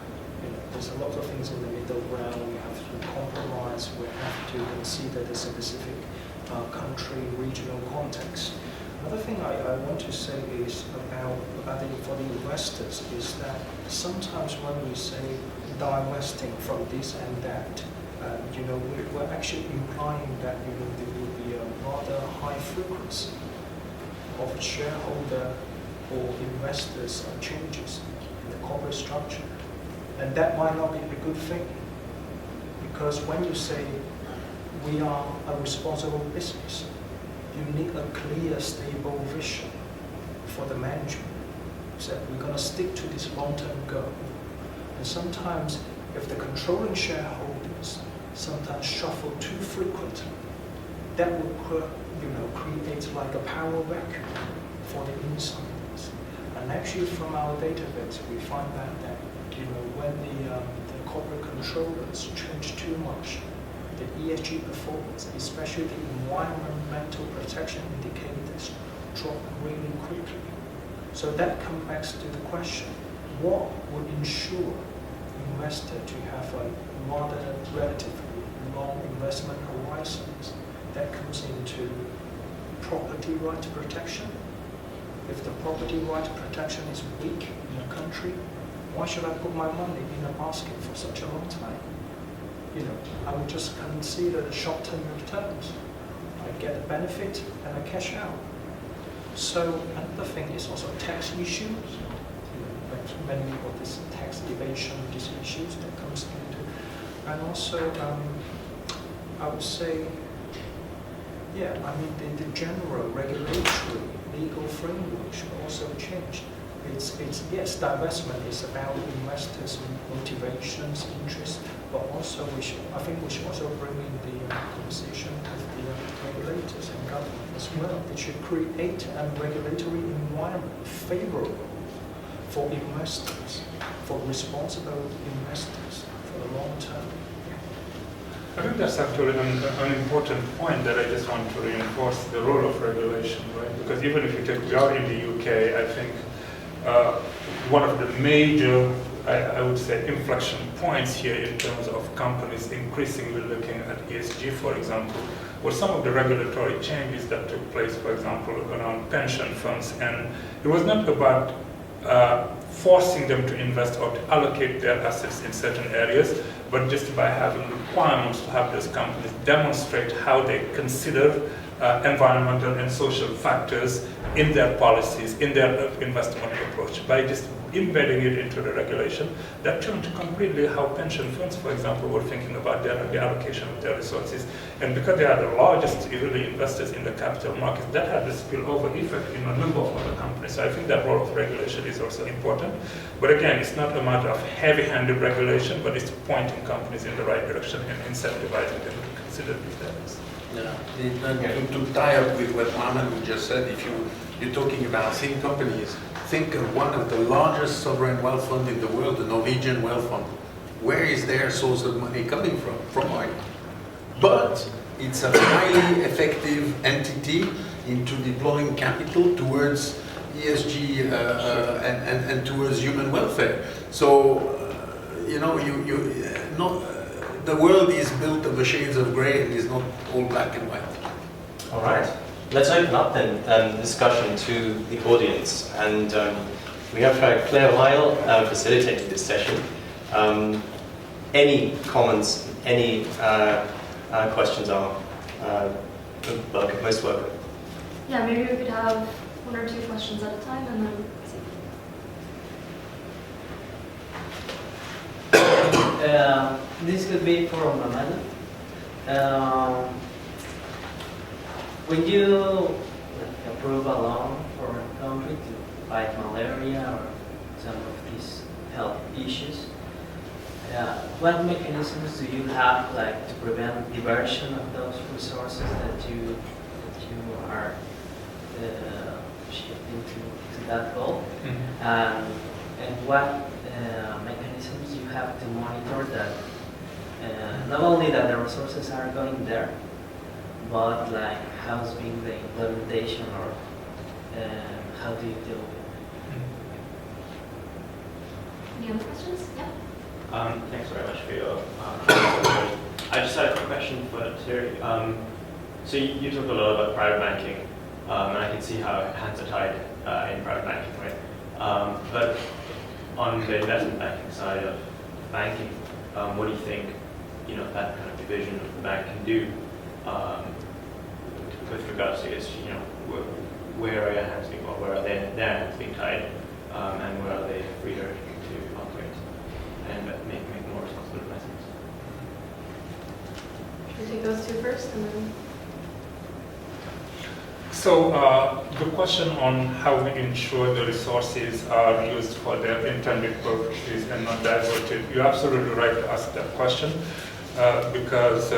There's a lot of things in the middle ground. We have to compromise. We have to consider the specific country, regional context. Another thing I want to say is for the investors is that sometimes when we say divesting from this and that, we're actually implying that there will be a rather high frequency of shareholder or investors changes in the corporate structure, and that might not be a good thing, because when you say we are a responsible business, you need a clear, stable vision for the management. So we're going to stick to this long-term goal. And sometimes, if the controlling shareholders sometimes shuffle too frequently, that will create like a power vacuum for the insiders. And actually, from our database, we find that when the corporate controllers change too much, the ESG performance, especially the environmental protection indicators, drop really quickly. So that comes back to the question, what would ensure investor to have a rather relatively long investment horizons? That comes into property right protection. If the property right protection is weak in a country, why should I put my money in a basket for such a long time? I would just consider the short-term returns. I get a benefit and I cash out. So another thing is also tax issues. Many of this tax evasion, these issues that comes into, and also I would say, the general regulatory legal framework should also change. It's yes, divestment is about investors' motivations, interests, but also I think we should also bring in the conversation with the regulators and government as well. They should create a regulatory environment favorable for investors, for responsible investors for the long term. I think that's actually an important point that I just want to reinforce, the role of regulation, right? Because even if we are in the UK, I think one of the major I would say, inflection points here in terms of companies increasingly looking at ESG, for example, were some of the regulatory changes that took place, for example, around pension funds. And it was not about forcing them to invest or to allocate their assets in certain areas, but just by having requirements to have those companies demonstrate how they consider environmental and social factors in their policies, in their investment approach. By just embedding it into the regulation, that changed completely how pension funds, for example, were thinking about the allocation of their resources. And because they are the largest really investors in the capital markets, that had a spillover effect in a number of other companies. So I think that role of regulation is also important. But again, it's not a matter of heavy-handed regulation, but it's pointing companies in the right direction and incentivizing them to consider these areas. Yeah. To tie up with what Mouhamadou just said, if you're talking about same companies, think of one of the largest sovereign wealth funds in the world, the Norwegian wealth fund. Where is their source of money coming from? From oil. But it's a highly effective entity into deploying capital towards ESG and towards human welfare. So, the world is built of the shades of gray and is not all black and white. All right. Let's open up then discussion to the audience. And we have Claire Weil facilitating this session. Any comments, any questions are welcome, most welcome. Yeah, maybe we could have 1 or 2 questions at a time and then this could be for Mouhamadou. When you approve a loan for a country to fight malaria or some of these health issues, what mechanisms do you have, like, to prevent diversion of those resources that you are shifting to that goal? Mm-hmm. And what mechanisms you have to monitor that not only that the resources are going there, but like how's being the implementation, or how do you deal with it? any other questions? Yeah. Thanks very much for your presentation. I just had a quick question for Thierry. So you talked a lot about private banking, and I can see how hands are tied in private banking, right? But on the investment banking side of banking, what do you think, that kind of division of the bank can do with regards to this? Where are your hands being, or where are their hands being tied, and where are they freer to operate and make more responsible investments? Should we take those 2 first and then? So the question on how we ensure the resources are used for their intended purposes and not diverted, you're absolutely right to ask that question, because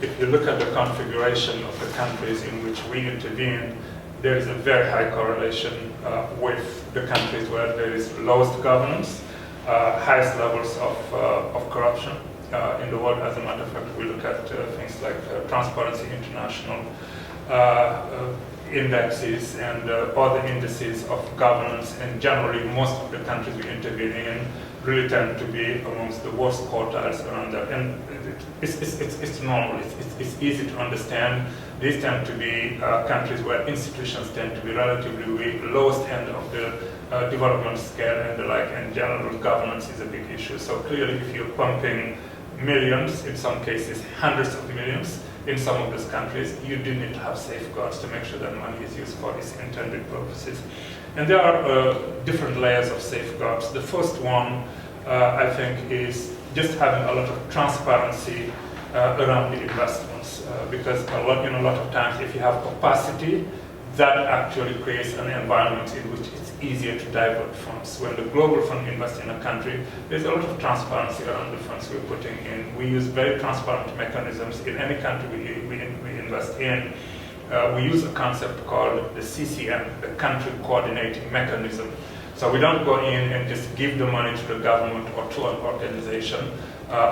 if you look at the configuration of the countries in which we intervene, there is a very high correlation with the countries where there is lowest governance, highest levels of corruption in the world. As a matter of fact, we look at things like Transparency International indexes and other indices of governance, and generally most of the countries we intervene in really tend to be amongst the worst quartiles around that. And it's normal, it's easy to understand. These tend to be countries where institutions tend to be relatively weak, lowest end of the development scale and the like, and general governance is a big issue. So clearly, if you're pumping millions, in some cases hundreds of millions, in some of these countries, you do need to have safeguards to make sure that money is used for its intended purposes. And there are different layers of safeguards. The first one, I think, is just having a lot of transparency around the investments, because a lot of times, if you have opacity, that actually creates an environment in which it's easier to divert funds. When the global fund invests in a country, there's a lot of transparency around the funds we're putting in. We use very transparent mechanisms in any country we invest in. We use a concept called the CCM, the Country Coordinating Mechanism. So we don't go in and just give the money to the government or to an organization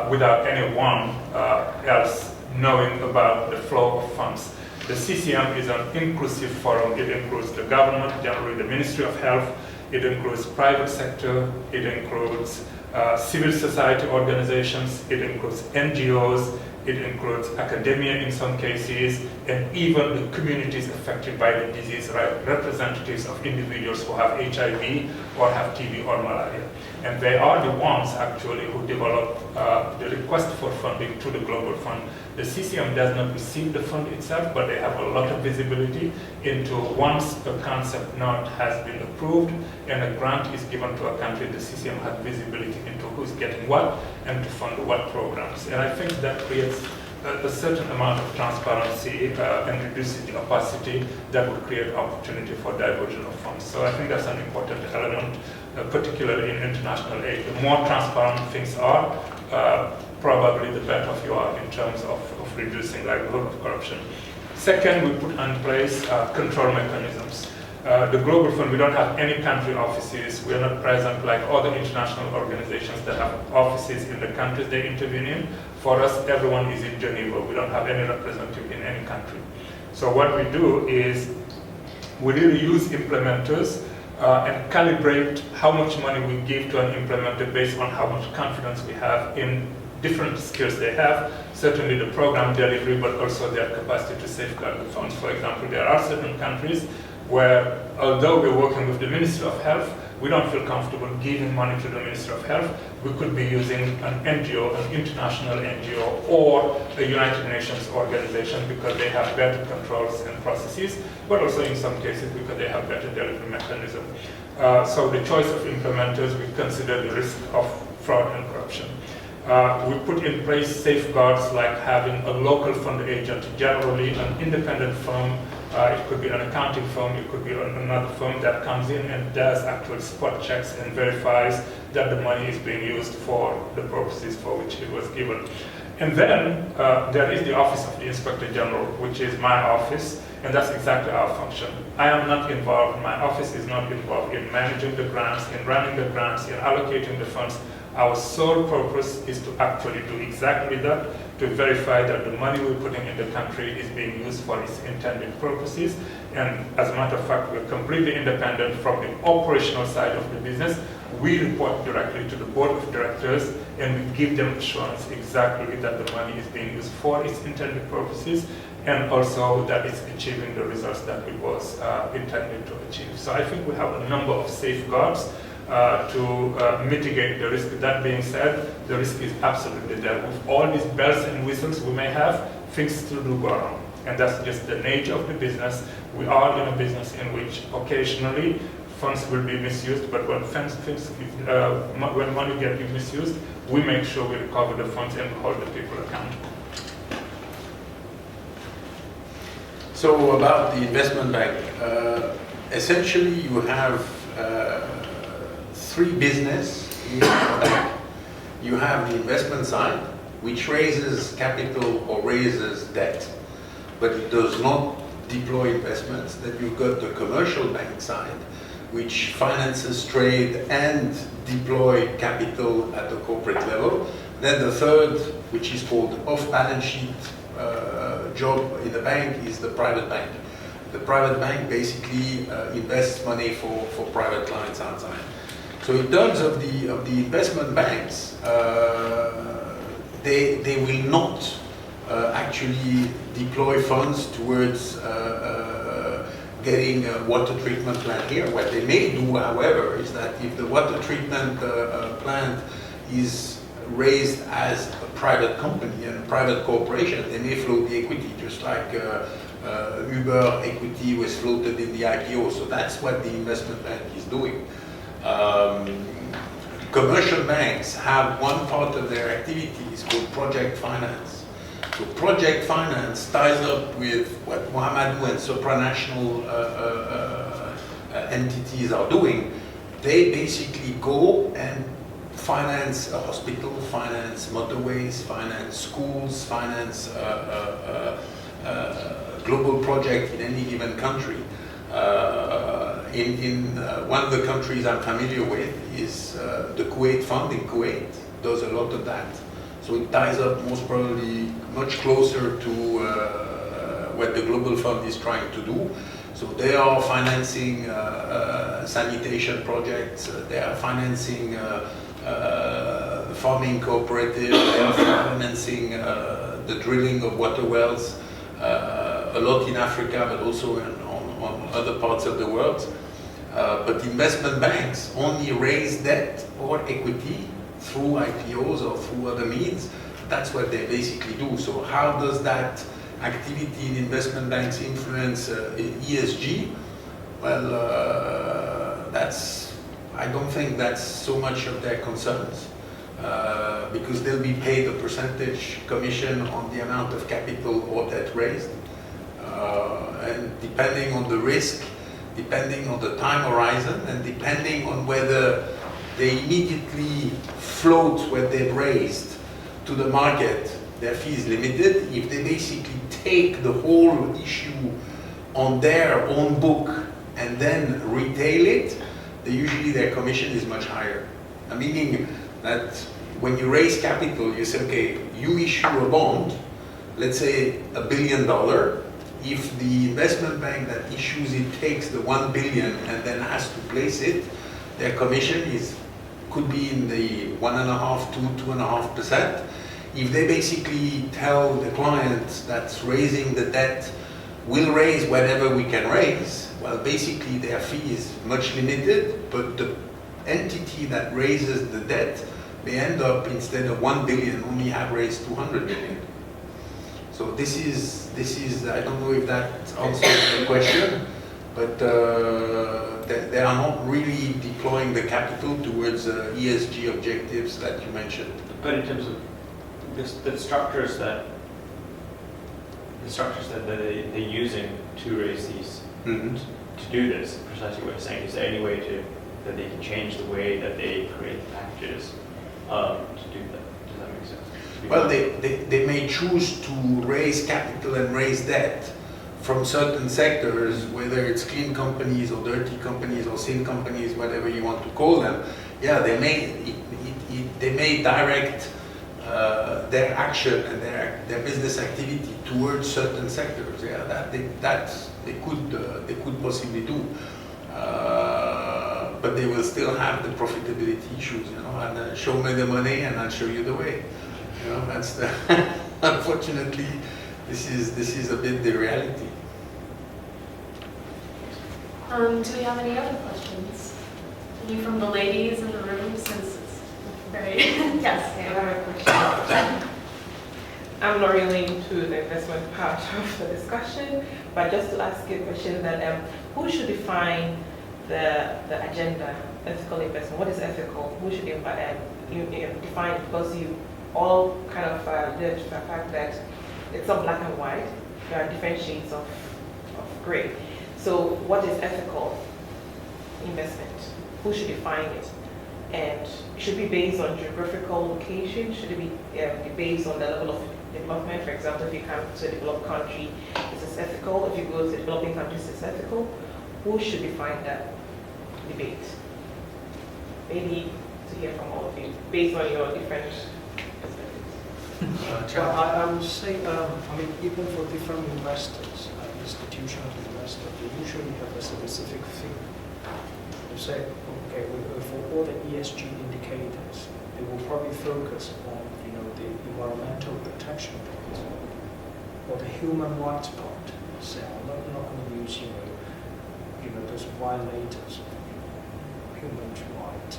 without anyone else knowing about the flow of funds. The CCM is an inclusive forum. It includes the government, generally the Ministry of Health, It includes private sector, it includes civil society organizations, it includes NGOs, it includes academia in some cases, and even the communities affected by the disease, right? Representatives of individuals who have HIV or have TB or malaria. And they are the ones actually who develop the request for funding to the Global Fund. The CCM does not receive the fund itself, but they have a lot of visibility into once a concept note has been approved and a grant is given to a country, the CCM has visibility into who's getting what and to fund what programs. And I think that creates a certain amount of transparency and reduces the opacity that would create opportunity for diversion of funds. So I think that's an important element, particularly in international aid. The more transparent things are, probably the better off you are in terms of reducing likelihood of corruption. Second, we put in place control mechanisms. The Global Fund, we don't have any country offices. We are not present like other international organizations that have offices in the countries they intervene in. For us, everyone is in Geneva. We don't have any representative in any country. So what we do is we really use implementers and calibrate how much money we give to an implementer based on how much confidence we have in different skills they have, certainly the program delivery, but also their capacity to safeguard the funds. For example, there are certain countries where, although we're working with the Ministry of Health, we don't feel comfortable giving money to the Ministry of Health. We could be using an NGO, an international NGO, or a United Nations organization because they have better controls and processes, but also in some cases because they have better delivery mechanism. So the choice of implementers, we consider the risk of fraud and corruption. We put in place safeguards like having a local fund agent, generally an independent firm. It could be an accounting firm, it could be another firm that comes in and does actual spot checks and verifies that the money is being used for the purposes for which it was given. And then there is the Office of the Inspector General, which is my office, and that's exactly our function. I am not involved, my office is not involved in managing the grants, in running the grants, in allocating the funds. Our sole purpose is to actually do exactly that, to verify that the money we're putting in the country is being used for its intended purposes. And as a matter of fact, we're completely independent from the operational side of the business. We report directly to the board of directors and we give them assurance exactly that the money is being used for its intended purposes and also that it's achieving the results that it was intended to achieve. So I think we have a number of safeguards to mitigate the risk. That being said, the risk is absolutely there. With all these bells and whistles we may have, things still do go wrong. And that's just the nature of the business. We are in a business in which occasionally funds will be misused, but when when money gets misused, we make sure we recover the funds and hold the people accountable. So about the investment bank, essentially you have three business in the bank. You have the investment side, which raises capital or raises debt, but it does not deploy investments. Then you've got the commercial bank side, which finances trade and deploy capital at the corporate level. Then the third, which is called off-balance sheet job in the bank, is the private bank. The private bank basically invests money for private clients outside. So in terms of the investment banks, they will not actually deploy funds towards getting a water treatment plant here. What they may do, however, is that if the water treatment plant is raised as a private company and a private corporation, they may float the equity, just like Uber equity was floated in the IPO. So that's what the investment bank is doing. Commercial banks have one part of their activities called project finance. So project finance ties up with what Mouhamadou and supranational entities are doing. They basically go and finance a hospital, finance motorways, finance schools, finance global project in any given country. In one of the countries I'm familiar with is the Kuwait Fund in Kuwait, does a lot of that. So it ties up most probably much closer to what the Global Fund is trying to do. So they are financing sanitation projects, they are financing farming cooperative, they are financing the drilling of water wells, a lot in Africa, but also on other parts of the world. But investment banks only raise debt or equity through IPOs or through other means. That's what they basically do. So how does that activity in investment banks influence ESG? Well, I don't think that's so much of their concerns, because they'll be paid a percentage commission on the amount of capital or debt raised. And depending on the risk, depending on the time horizon, and depending on whether they immediately float what they've raised to the market, their fee is limited. If they basically take the whole issue on their own book and then retail it, usually their commission is much higher. Meaning that when you raise capital, you say, okay, you issue a bond, let's say $1 billion. If the investment bank that issues it takes the 1 billion and then has to place it, their commission could be in the 1.5% to 2.5%. If they basically tell the client that's raising the debt, we'll raise whatever we can raise, well, basically their fee is much limited, but the entity that raises the debt may end up, instead of 1 billion, only have raised 200 million. So this is, I don't know if that answers the question, but they are not really deploying the capital towards ESG objectives that you mentioned. But in terms of the structures that they're using to raise these, to do this, precisely what you're saying, is there any way that they can change the way that they create the packages to do that? Does that make sense? Well, they may choose to raise capital and raise debt from certain sectors, whether it's clean companies or dirty companies or sin companies, whatever you want to call them. Yeah, they may direct their action and their business activity towards certain sectors. Yeah, that they could possibly do, but they will still have the profitability issues. And show me the money and I'll show you the way. That's the unfortunately, this is a bit the reality. Do we have any other questions? Any from the ladies in the room, since it's very yes. I have a question. I'm not really into the investment part of the discussion, but just to ask you a question that who should define the agenda, ethical investment? What is ethical? Who should define it? Because you all kind of alluded to the fact that it's not black and white. There are different shades of gray. So what is ethical investment? Who should define it? And should it be based on geographical location? Should it be based on the level of development? For example, if you come to a developed country, is this ethical? If you go to developing countries, is this ethical? Who should define that debate? Maybe to hear from all of you, based on your different perspectives. I would say, even for different investors, institutional investors, they usually have a specific thing. You say, okay, for all the ESG indicators, they will probably focus on, the environmental protection part or the human rights part. So I'm not going to use, those violators of human rights,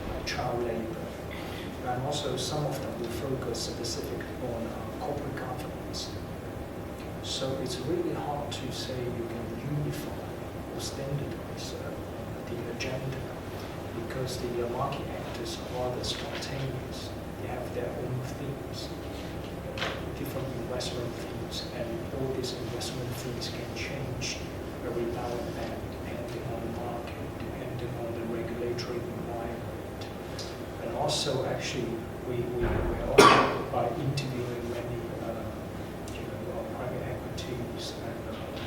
like child labor. And also some of them will focus specifically on corporate governance. So it's really hard to say you can unify or standardize the agenda, because the market actors are rather spontaneous. They have their own themes, different investment themes, and all these investment themes can change every now and then, depending on the market, depending on the regulatory environment. And also, actually, we also, by interviewing many private equities and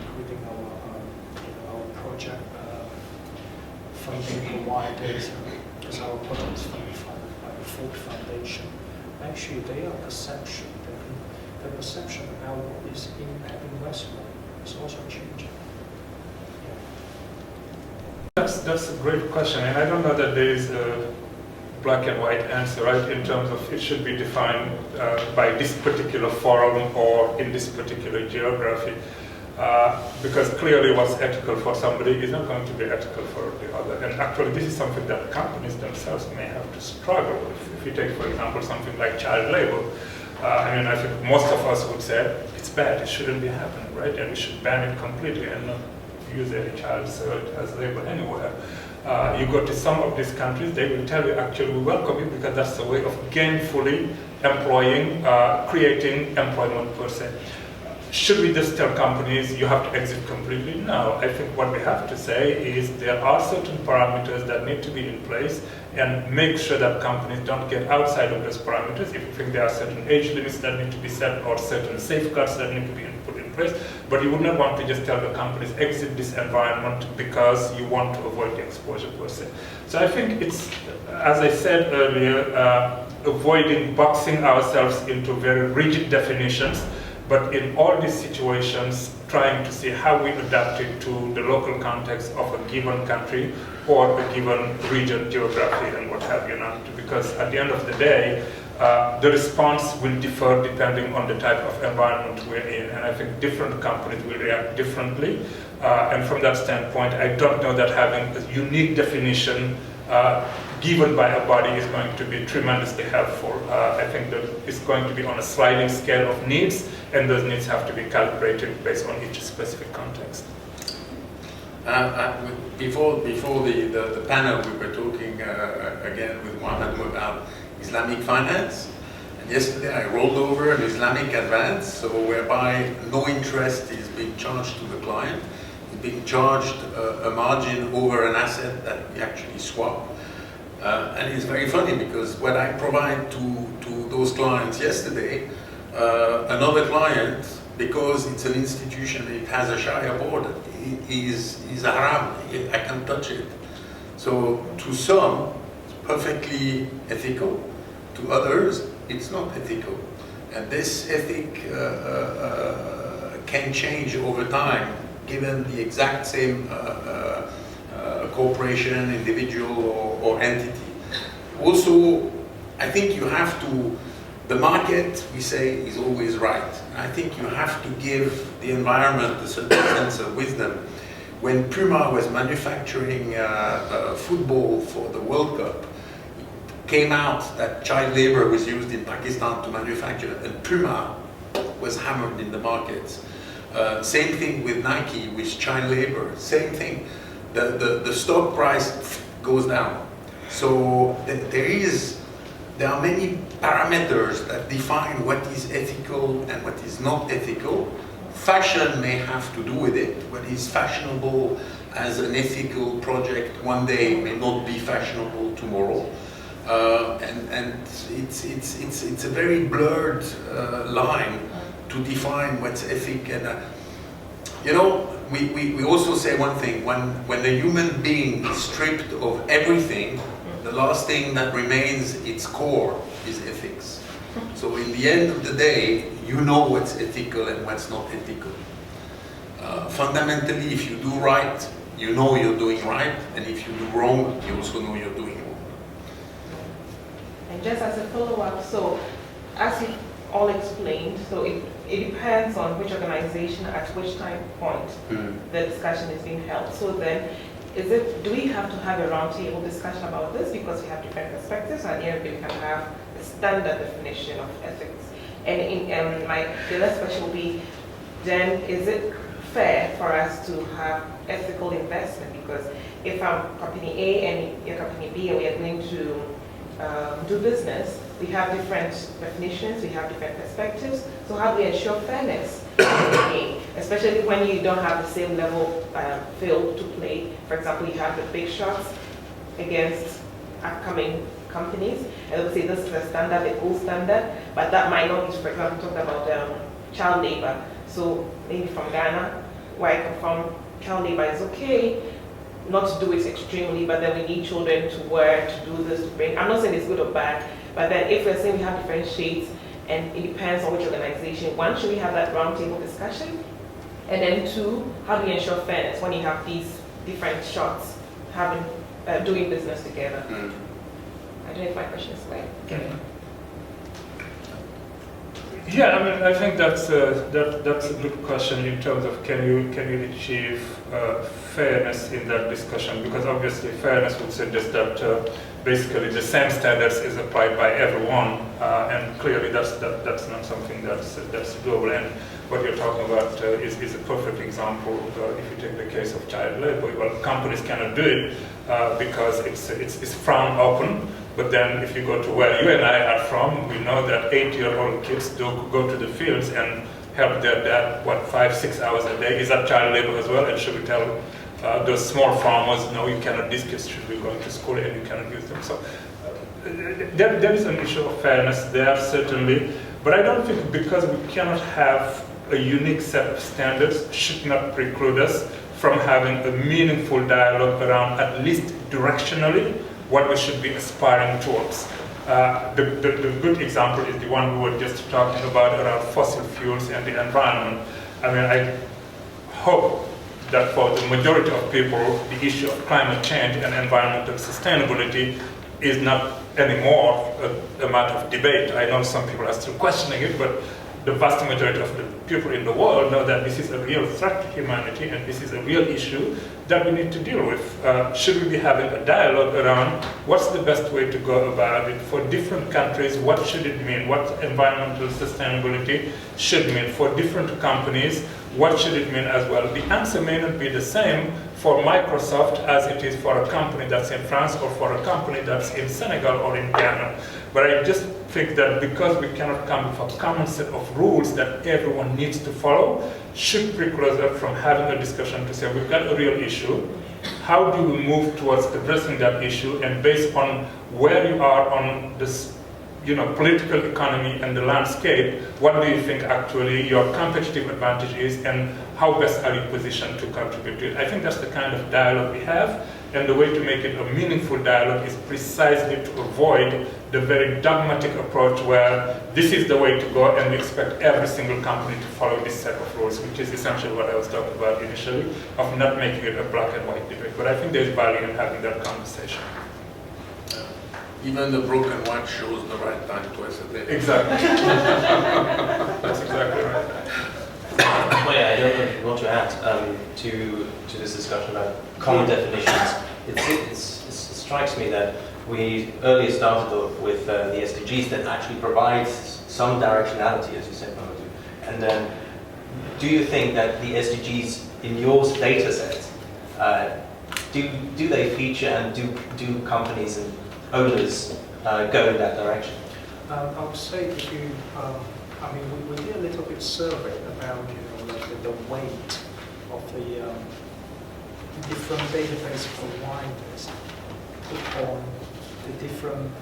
including our project funding providers, because our project is funded by the Ford Foundation. Actually, their perception, the perception about what is impact investment is also changing. that's a great question, and I don't know that there is a black and white answer, right, in terms of it should be defined by this particular forum or in this particular geography. Because clearly what's ethical for somebody is not going to be ethical for the other. And actually this is something that companies themselves may have to struggle with. If you take, for example, something like child labor, I think most of us would say it's bad, it shouldn't be happening, right? And we should ban it completely and not use any child as labor anywhere. You go to some of these countries, they will tell you actually we welcome you because that's a way of gainfully employing, creating employment per se. Should we just tell companies you have to exit completely? No, I think what we have to say is there are certain parameters that need to be in place and make sure that companies don't get outside of those parameters. If you think there are certain age limits that need to be set or certain safeguards that need to be put in place, but you would not want to just tell the companies exit this environment because you want to avoid the exposure per se. So I think it's, as I said earlier, avoiding boxing ourselves into very rigid definitions, but in all these situations, trying to see how we adapt it to the local context of a given country or a given region, geography, and what have you not. Because at the end of the day, the response will differ depending on the type of environment we're in. And I think different companies will react differently. And from that standpoint, I don't know that having a unique definition given by a body is going to be tremendously helpful. I think that it's going to be on a sliding scale of needs, and those needs have to be calibrated based on each specific context. Before the panel, we were talking again with Mouhamadou about Islamic finance. And yesterday I rolled over an Islamic advance, so whereby no interest is being charged to the client. It's being charged a margin over an asset that we actually swap. And it's very funny because what I provide to those clients yesterday, another client, because it's an institution, it has a Sharia board, is haram, I can't touch it. So to some, it's perfectly ethical. To others, it's not ethical. And this ethic can change over time, given the exact same corporation, individual, or entity. Also, I think you have to, the market, we say, is always right. I think you have to give the environment a certain sense of wisdom. When Puma was manufacturing football for the World Cup, it came out that child labor was used in Pakistan to manufacture, and Puma was hammered in the markets. Same thing with Nike, with child labor, same thing. The stock price goes down. So there are many parameters that define what is ethical and what is not ethical. Fashion may have to do with it. What is fashionable as an ethical project one day may not be fashionable tomorrow. And it's a very blurred line to define what's ethic. And you know, we also say one thing: when a human being is stripped of everything, the last thing that remains its core is ethics. So in the end of the day, you know what's ethical and what's not ethical. Fundamentally, if you do right, you know you're doing right, and if you do wrong, you also know you're doing wrong. And just as a follow-up, so as you all explained, so it depends on which organization at which time point the discussion is being held. So then, do we have to have a roundtable discussion about this because we have different perspectives, and here we can have a standard definition of ethics? And the next question will be, then is it fair for us to have ethical investment? Because if I'm company A and you're company B and we are going to do business, we have different definitions, we have different perspectives. So how do we ensure fairness in the game, especially when you don't have the same level field to play? For example, you have the big shots against upcoming companies, and they'll say this is a standard, a gold standard, but that might not be, for example, talking about child labor. So maybe from Ghana, where I come from, child labor is okay, not to do it extremely, but then we need children to work, to do this, to bring. I'm not saying it's good or bad, but then if we're saying we have different shades, and it depends on which organization, one, should we have that roundtable discussion? And then two, how do we ensure fairness when you have these different shots doing business together. Mm. I don't know if my question is clear. Okay. Yeah, I mean, I think that's a good question in terms of can you achieve fairness in that discussion? Because obviously fairness would suggest that basically the same standards is applied by everyone, and clearly that's not something that's doable. And what you're talking about is a perfect example. If you take the case of child labor, well, companies cannot do it because it's frowned upon. But then if you go to where you and I are from, we know that 8-year-old kids do go to the fields and help their dad, 5-6 hours a day. Is that child labor as well? And should we tell those small farmers, no, you cannot, these kids should be going to school and you cannot use them. So there is an issue of fairness there, certainly. But I don't think because we cannot have a unique set of standards should not preclude us from having a meaningful dialogue around, at least directionally, what we should be aspiring towards. The good example is the one we were just talking about around fossil fuels and the environment. I mean, I hope that for the majority of people, the issue of climate change and environmental sustainability is not anymore a matter of debate. I know some people are still questioning it, but the vast majority of the people in the world know that this is a real threat to humanity and this is a real issue that we need to deal with. Should we be having a dialogue around what's the best way to go about it for different countries? What should it mean? What environmental sustainability should mean for different companies? What should it mean as well? The answer may not be the same for Microsoft as it is for a company that's in France or for a company that's in Senegal or in Ghana. But I just think that because we cannot come with a common set of rules that everyone needs to follow, should preclude us from having a discussion to say we've got a real issue. How do we move towards addressing that issue? And based on where you are on this, political economy and the landscape, what do you think actually your competitive advantage is, and how best are you positioned to contribute to it? I think that's the kind of dialogue we have, and the way to make it a meaningful dialogue is precisely to avoid the very dogmatic approach where this is the way to go and we expect every single company to follow this set of rules, which is essentially what I was talking about initially, of not making it a black and white debate. But I think there's value in having that conversation. Even the broken watch shows the right time twice a day. Exactly. That's exactly right. Well, yeah, I don't know if you want to add to this discussion about common definitions. It strikes me that we earlier started off with the SDGs that actually provides some directionality, as you said, Mouhamadou. And then, do you think that the SDGs in your data set, do they feature and do companies and owners go in that direction? I would say if you, we did a little bit survey about the weight of the different database providers put on the different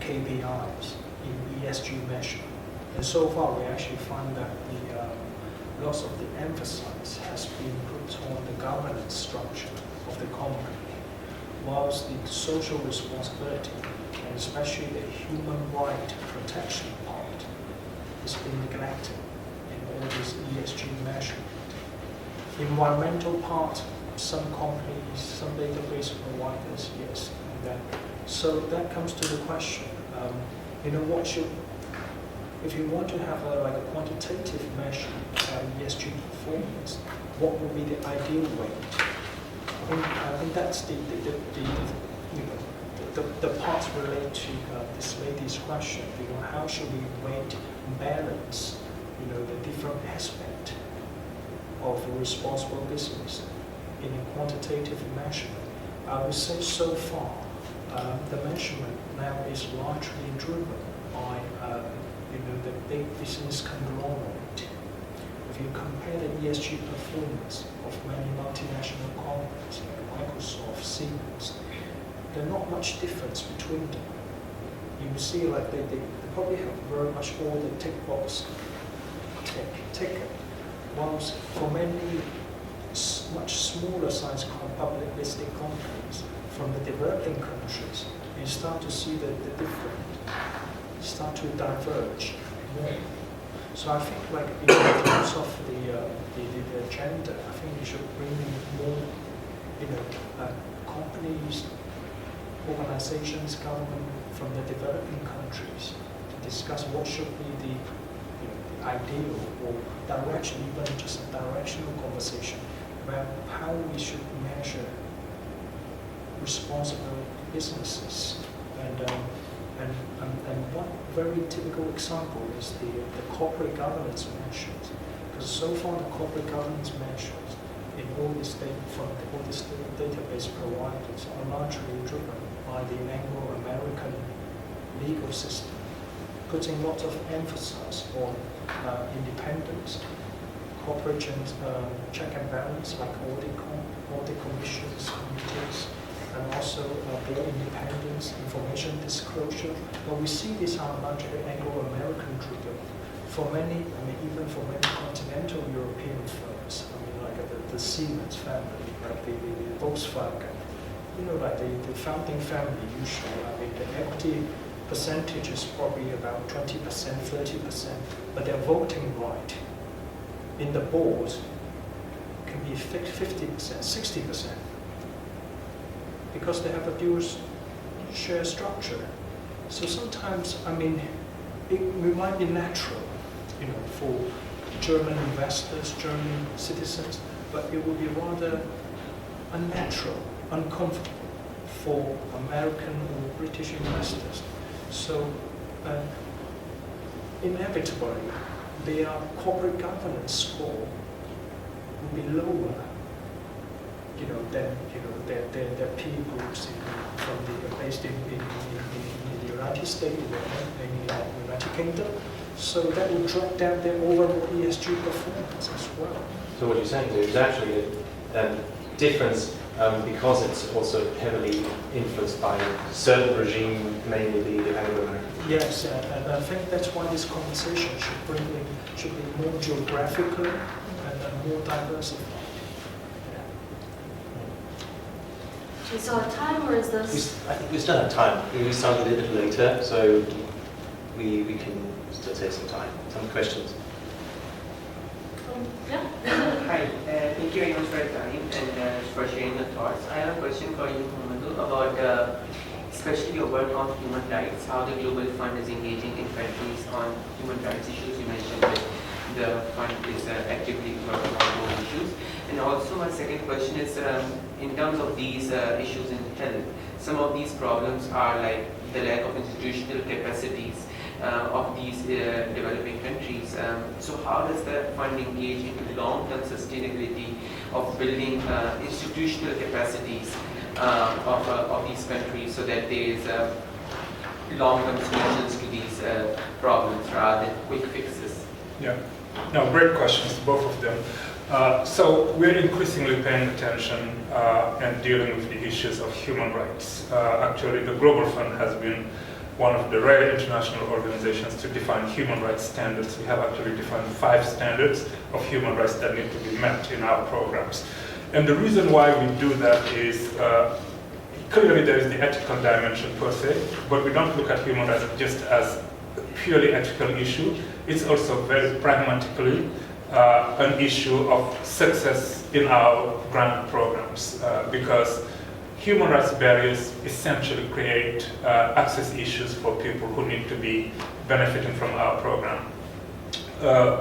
KPIs in ESG measurement. And so far we actually find that lots of the emphasis has been put on the governance structure of the company, whilst the social responsibility, and especially the human right protection part, has been neglected in all this ESG measurement. The environmental part, some companies, some database providers, yes. And then, so that comes to the question, what should, if you want to have a quantitative measure of ESG performance, what would be the ideal way? I think that's the part related to this lady's question. How should we weight and balance, the different aspect of a responsible business in a quantitative measurement? I would say so far, the measurement now is largely driven by, the big business conglomerate. If you compare the ESG performance of many multinational companies like Microsoft, Siemens, there's not much difference between them. You see, they probably have very much all the tick box ticket. Whilst for many much smaller size public listed companies from the developing countries, you start to see the different start to diverge more. So I think in terms of the agenda, I think we should bring in more companies, organizations, government from the developing countries to discuss what should be the ideal or direction, even just a directional conversation about how we should measure responsible businesses. And one very typical example is the corporate governance measures. Because so far the corporate governance measures in all the database providers are largely driven by the Anglo-American legal system, putting lots of emphasis on independence, corporate check and balance like audit commissions, committees, and also board independence, information disclosure. But we see these are largely Anglo-American driven. For many, even for many continental European firms, like the Siemens family, like the Volkswagen, like the founding family usually, the equity percentage is probably about 20%, 30%, but their voting right in the board can be 50%, 60%, because they have a dual share structure. So sometimes, it might be natural, for German investors, German citizens, but it would be rather unnatural, uncomfortable for American or British investors. So inevitably, their corporate governance score will be lower, than their peer groups based in the United States, in the United Kingdom. So that will drop down their overall ESG performance as well. So what you're saying is actually a difference because it's also heavily influenced by a certain regime, mainly the Anglo-American. Yes, and I think that's why this conversation should be more geographical and more diversified. Do you still have time, or is this? I think we still have time. We started a little later, so we can still take some time. Some questions. Yeah. Hi, thank you very much for your time and for sharing your thoughts. I have a question for you, Mouhamadou, about especially your work on human rights, how the Global Fund is engaging in countries on human rights issues. You mentioned that the fund is actively working on those issues. And also my second question is, in terms of these issues in health, some of these problems are like the lack of institutional capacities of these developing countries. So how does the fund engage in long-term sustainability of building institutional capacities of these countries so that there is long-term solutions to these problems rather than quick fixes? Yeah, no, great questions, both of them. So we're increasingly paying attention and dealing with the issues of human rights. Actually, the Global Fund has been one of the rare international organizations to define human rights standards. We have actually defined 5 standards of human rights that need to be met in our programs. And the reason why we do that is clearly there is the ethical dimension per se, but we don't look at human rights just as a purely ethical issue. It's also very pragmatically an issue of success in our grant programs because human rights barriers essentially create access issues for people who need to be benefiting from our program.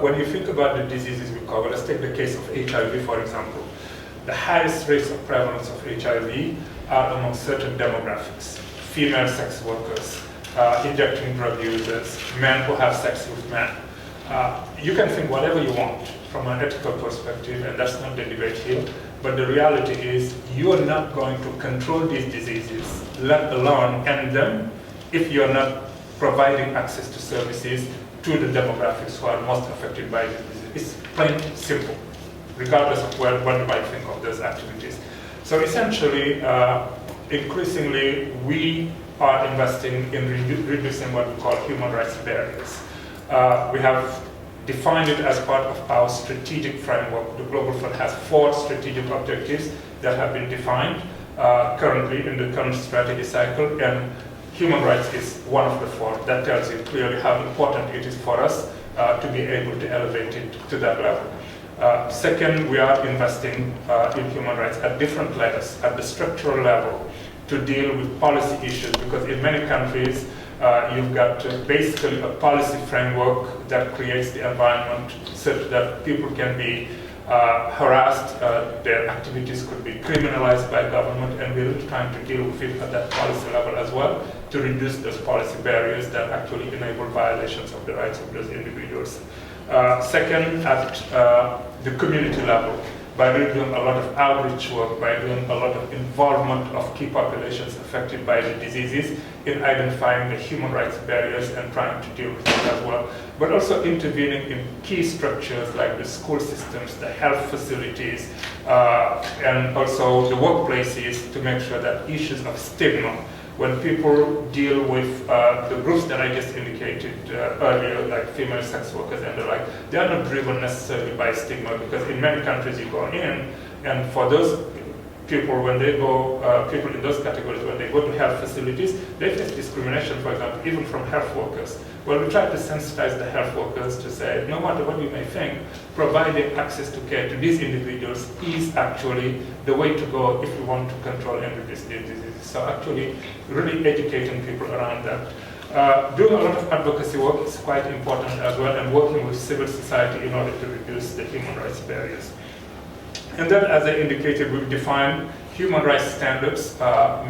When you think about the diseases we cover, let's take the case of HIV, for example. The highest rates of prevalence of HIV are among certain demographics: female sex workers, injecting drug users, men who have sex with men. You can think whatever you want from an ethical perspective, and that's not the debate here. But the reality is you're not going to control these diseases, let alone end them, if you're not providing access to services to the demographics who are most affected by this disease. It's plain simple, regardless of what you might think of those activities. So essentially, increasingly, we are investing in reducing what we call human rights barriers. We have defined it as part of our strategic framework. The Global Fund has 4 strategic objectives that have been defined currently in the current strategy cycle, and human rights is one of the 4. That tells you clearly how important it is for us to be able to elevate it to that level. Second, we are investing in human rights at different levels, at the structural level, to deal with policy issues, because in many countries, you've got basically a policy framework that creates the environment such that people can be harassed, their activities could be criminalized by government, and we're trying to deal with it at that policy level as well, to reduce those policy barriers that actually enable violations of the rights of those individuals. Second, at the community level, by doing a lot of outreach work, by doing a lot of involvement of key populations affected by the diseases in identifying the human rights barriers and trying to deal with it as well. But also intervening in key structures like the school systems, the health facilities, and also the workplaces to make sure that issues of stigma, when people deal with the groups that I just indicated earlier, like female sex workers and the like, they are not driven necessarily by stigma, because in many countries you go in, and for those people, when they go, people in those categories, when they go to health facilities, they face discrimination, for example, even from health workers. Well, we try to sensitize the health workers to say, no matter what you may think, providing access to care to these individuals is actually the way to go if we want to control and reduce these diseases. So actually, really educating people around that. Doing a lot of advocacy work is quite important as well, and working with civil society in order to reduce the human rights barriers. And then, as I indicated, we've defined human rights standards,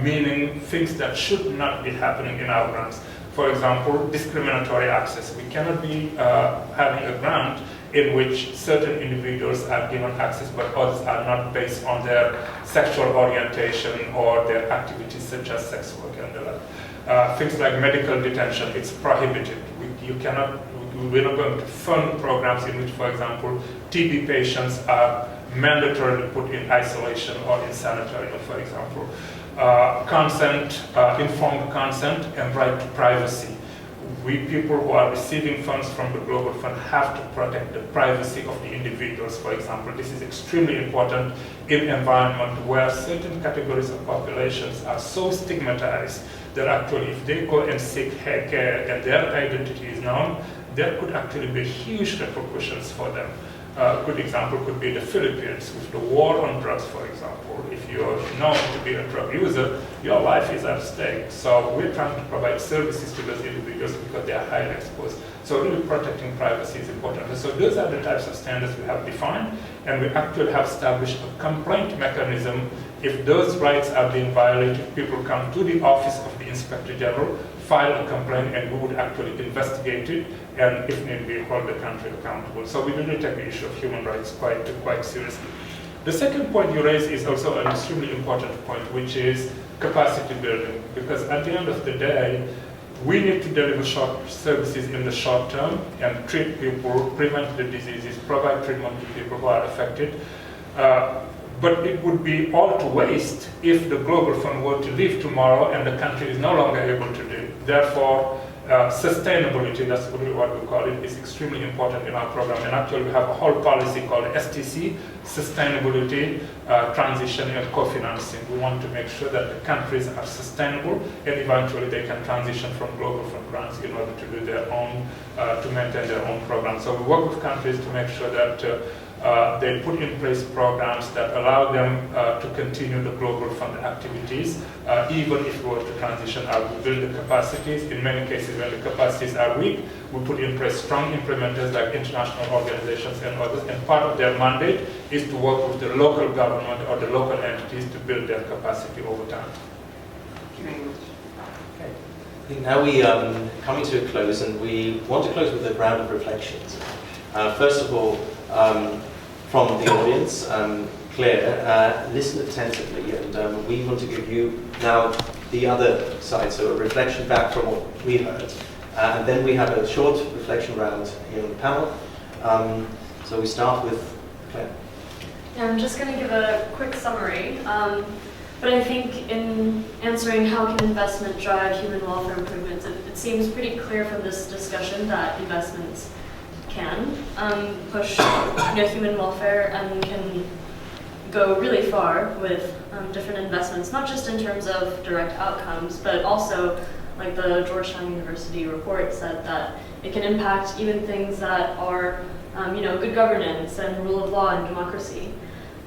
meaning things that should not be happening in our grants. For example, discriminatory access. We cannot be having a grant in which certain individuals are given access but others are not, based on their sexual orientation or their activities such as sex work and the like. Things like medical detention, it's prohibited. We're not going to fund programs in which, for example, TB patients are mandatorily put in isolation or in sanatorium, for example. Consent, informed consent, and right to privacy. We people who are receiving funds from the Global Fund have to protect the privacy of the individuals, for example. This is extremely important in an environment where certain categories of populations are so stigmatized that actually if they go and seek care and their identity is known, there could actually be huge repercussions for them. A good example could be the Philippines with the war on drugs, for example. If you're known to be a drug user, your life is at stake. So we're trying to provide services to those individuals because they are highly exposed. So really protecting privacy is important. And so those are the types of standards we have defined, and we actually have established a complaint mechanism. If those rights are being violated, people come to the office of the Inspector General, file a complaint, and we would actually investigate it, and if need be, hold the country accountable. So we really take the issue of human rights quite seriously. The second point you raise is also an extremely important point, which is capacity building, because at the end of the day, we need to deliver services in the short term and treat people, prevent the diseases, provide treatment to people who are affected. But it would be all to waste if the Global Fund were to leave tomorrow and the country is no longer able to do it. Therefore, sustainability, that's what we call it, is extremely important in our program. And actually we have a whole policy called STC, Sustainability, Transition and Co-financing. We want to make sure that the countries are sustainable and eventually they can transition from Global Fund grants in order to do their own, to maintain their own programs. So we work with countries to make sure that they put in place programs that allow them to continue the Global Fund activities, even if we were to transition out. We build the capacities. In many cases, when the capacities are weak, we put in place strong implementers like international organizations and others, and part of their mandate is to work with the local government or the local entities to build their capacity over time. Thank you very much. Okay. I think now we coming to a close, and we want to close with a round of reflections. First of all, from the audience, Claire, listen attentively, and we want to give you now the other side, so a reflection back from what we heard. And then we have a short reflection round here on the panel. So we start with Claire. Yeah, I'm just going to give a quick summary. But I think in answering how can investment drive human welfare improvements, it seems pretty clear from this discussion that investments can push human welfare and can go really far with different investments, not just in terms of direct outcomes, but also like the Georgetown University report said that it can impact even things that are, good governance and rule of law and democracy.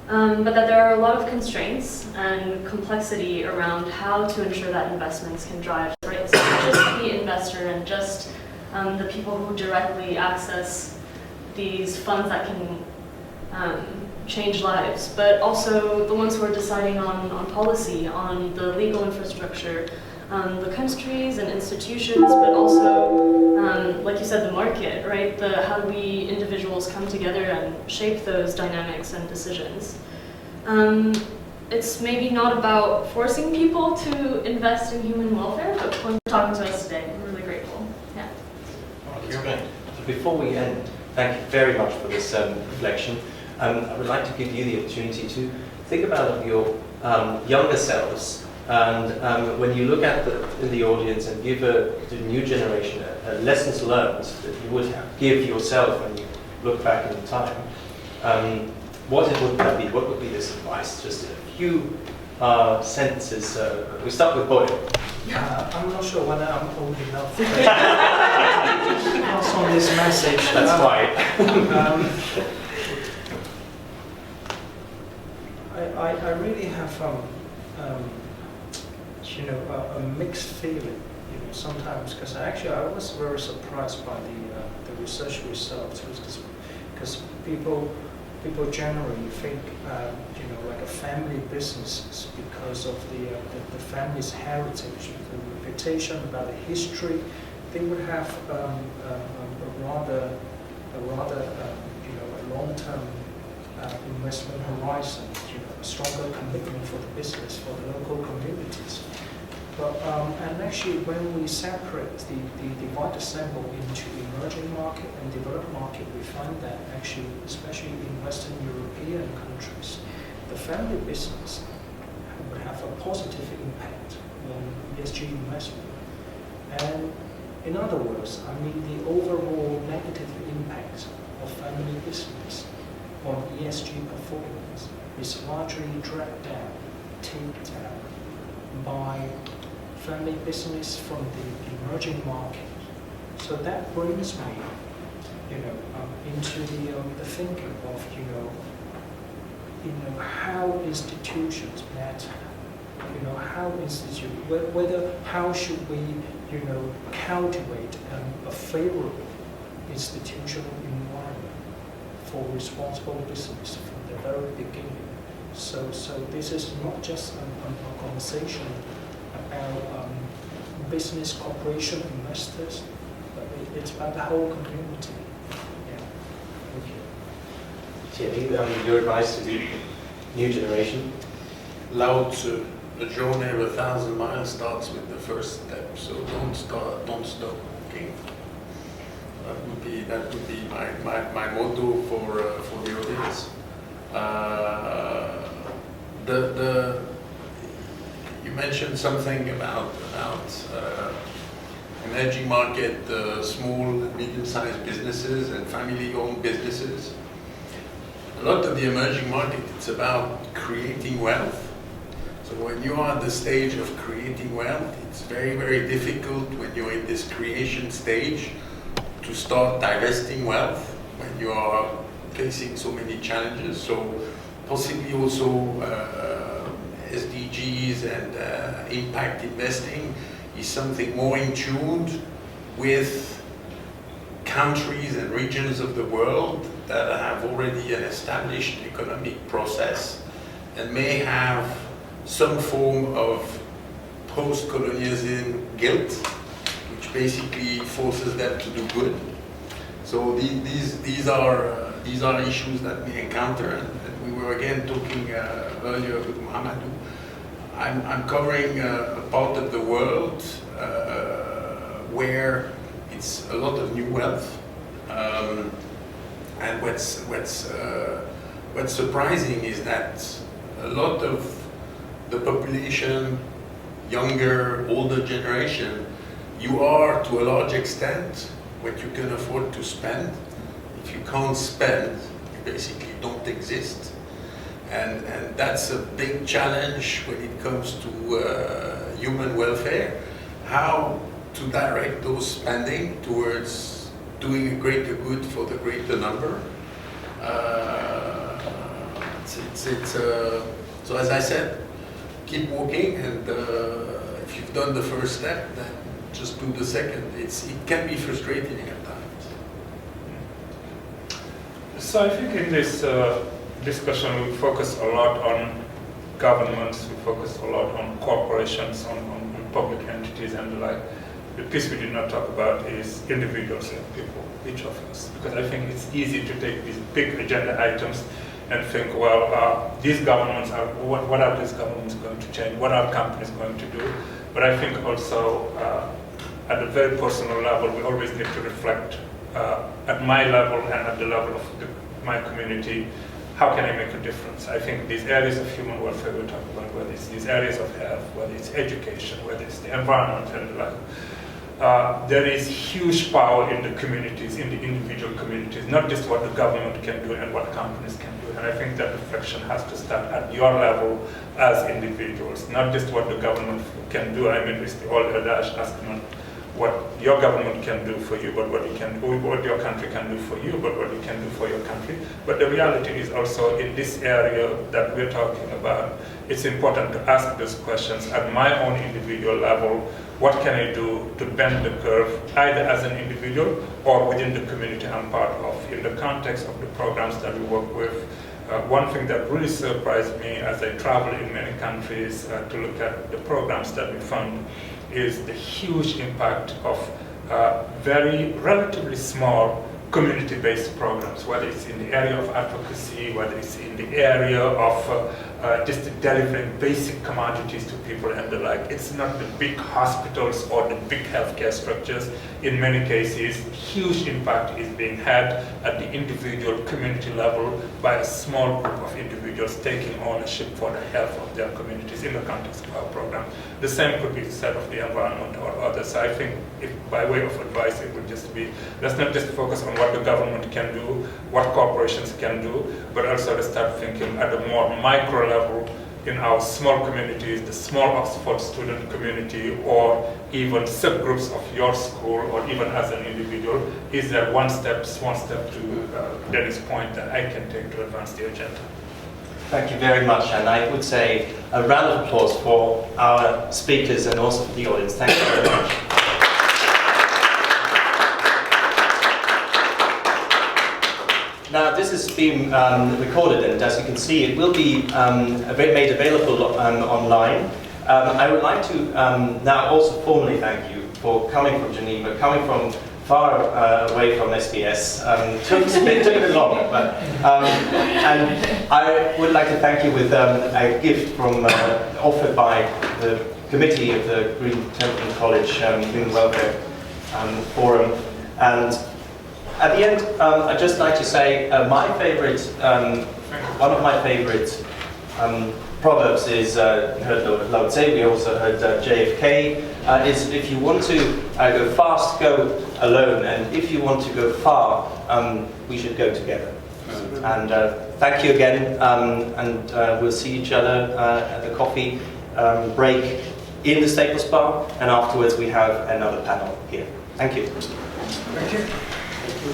But that there are a lot of constraints and complexity around how to ensure that investments can drive, right? So not just the investor and just the people who directly access these funds that can change lives, but also the ones who are deciding on policy, on the legal infrastructure, the countries and institutions, but also, like you said, the market, right? How do we individuals come together and shape those dynamics and decisions? It's maybe not about forcing people to invest in human welfare, but for talking to us today, I'm really grateful. Yeah. That's great. So before we end, thank you very much for this reflection. I would like to give you the opportunity to think about your younger selves, and when you look at in the audience and give the new generation lessons learned that you would give yourself when you look back in time, what would that be? What would be this advice? Just a few sentences. We start with Boya. I'm not sure whether I'm old enough to pass on this message. That's fine. I really have a mixed feeling, sometimes, because I was very surprised by the research results, because people generally think like a family business is because of the family's heritage, the reputation, about the history. They would have a rather long-term investment horizon, a stronger commitment for the business, for the local communities. But and actually, when we separate the divide sample into emerging market and developed market, we find that actually, especially in Western European countries, the family business would have a positive impact on ESG investment. And in other words, the overall negative impact of family business on ESG performance is largely dragged down, taken down by family business from the emerging market. So that brings me, into the thinking of, how institutions matter. How should we, cultivate a favorable institutional environment for responsible business from the very beginning. So this is not just a conversation about business, corporation, investors, but it's about the whole community. Yeah. Thank you. Thierry, your advice to the new generation? Lao Tzu, the journey of 1,000 miles starts with the first step. So don't stop. Okay. That would be my motto for the audience. You mentioned something about emerging market, small and medium-sized businesses and family-owned businesses. A lot of the emerging market, it's about creating wealth. So when you are at the stage of creating wealth, it's very, very difficult when you're in this creation stage to start divesting wealth when you are facing so many challenges. So possibly also SDGs and impact investing is something more in tune with countries and regions of the world that have already an established economic process and may have some form of post-colonialism guilt, which basically forces them to do good. So these are issues that we encounter, and we were again talking earlier with Mouhamadou. I'm covering a part of the world where it's a lot of new wealth, and what's surprising is that a lot of the population, younger, older generation, you are to a large extent what you can afford to spend. If you can't spend, you basically don't exist. And that's a big challenge when it comes to human welfare. how to direct those spending towards doing a greater good for the greater number. So as I said, keep walking, and if you've done the first step, then just do the second. It can be frustrating at times. So I think in this discussion we focus a lot on governments, we focus a lot on corporations, on public entities and the like. The piece we did not talk about is individuals and people, each of us. Because I think it's easy to take these big agenda items and think, well, these governments are, what are these governments going to change? What are companies going to do? But I think also at a very personal level, we always need to reflect at my level and at the level of my community, how can I make a difference? I think these areas of human welfare we talk about, whether it's these areas of health, whether it's education, whether it's the environment and the like, there is huge power in the communities, in the individual communities, not just what the government can do and what companies can do. And I think that reflection has to start at your level as individuals, not just what the government can do. I mean, it's the old adage, ask not what your government can do for you, but what your country can do for you, but what you can do for your country. But the reality is also in this area that we're talking about, it's important to ask those questions at my own individual level. What can I do to bend the curve, either as an individual or within the community I'm part of? In the context of the programs that we work with, one thing that really surprised me as I travel in many countries to look at the programs that we fund is the huge impact of very relatively small community-based programs, whether it's in the area of advocacy, whether it's in the area of just delivering basic commodities to people and the like. It's not the big hospitals or the big healthcare structures. In many cases, huge impact is being had at the individual community level by a small group of individuals taking ownership for the health of their communities in the context of our program. The same could be said of the environment or others. I think if, by way of advice, it would just be, let's not just focus on what the government can do, what corporations can do, but also to start thinking at a more micro level in our small communities, the small Oxford student community, or even subgroups of your school, or even as an individual. Is there one step to Dennis' point that I can take to advance the agenda? Thank you very much, and I would say a round of applause for our speakers and also for the audience. Thank you very much. Now, this has been recorded, and as you can see, it will be made available online. I would like to now also formally thank you for coming from Geneva, coming from far away from SBS. Took a bit longer, but and I would like to thank you with a gift from offered by the committee of the Green Templeton College Human Welfare Forum. And at the end, I'd just like to say my favorite, one of my favorite proverbs is, you heard Lao Tse, we also heard JFK, is if you want to go fast, go alone, and if you want to go far, we should go together. And thank you again, and we'll see each other at the coffee break in the Staples Bar, and afterwards we have another panel here. Thank you. Thank you. Thank you.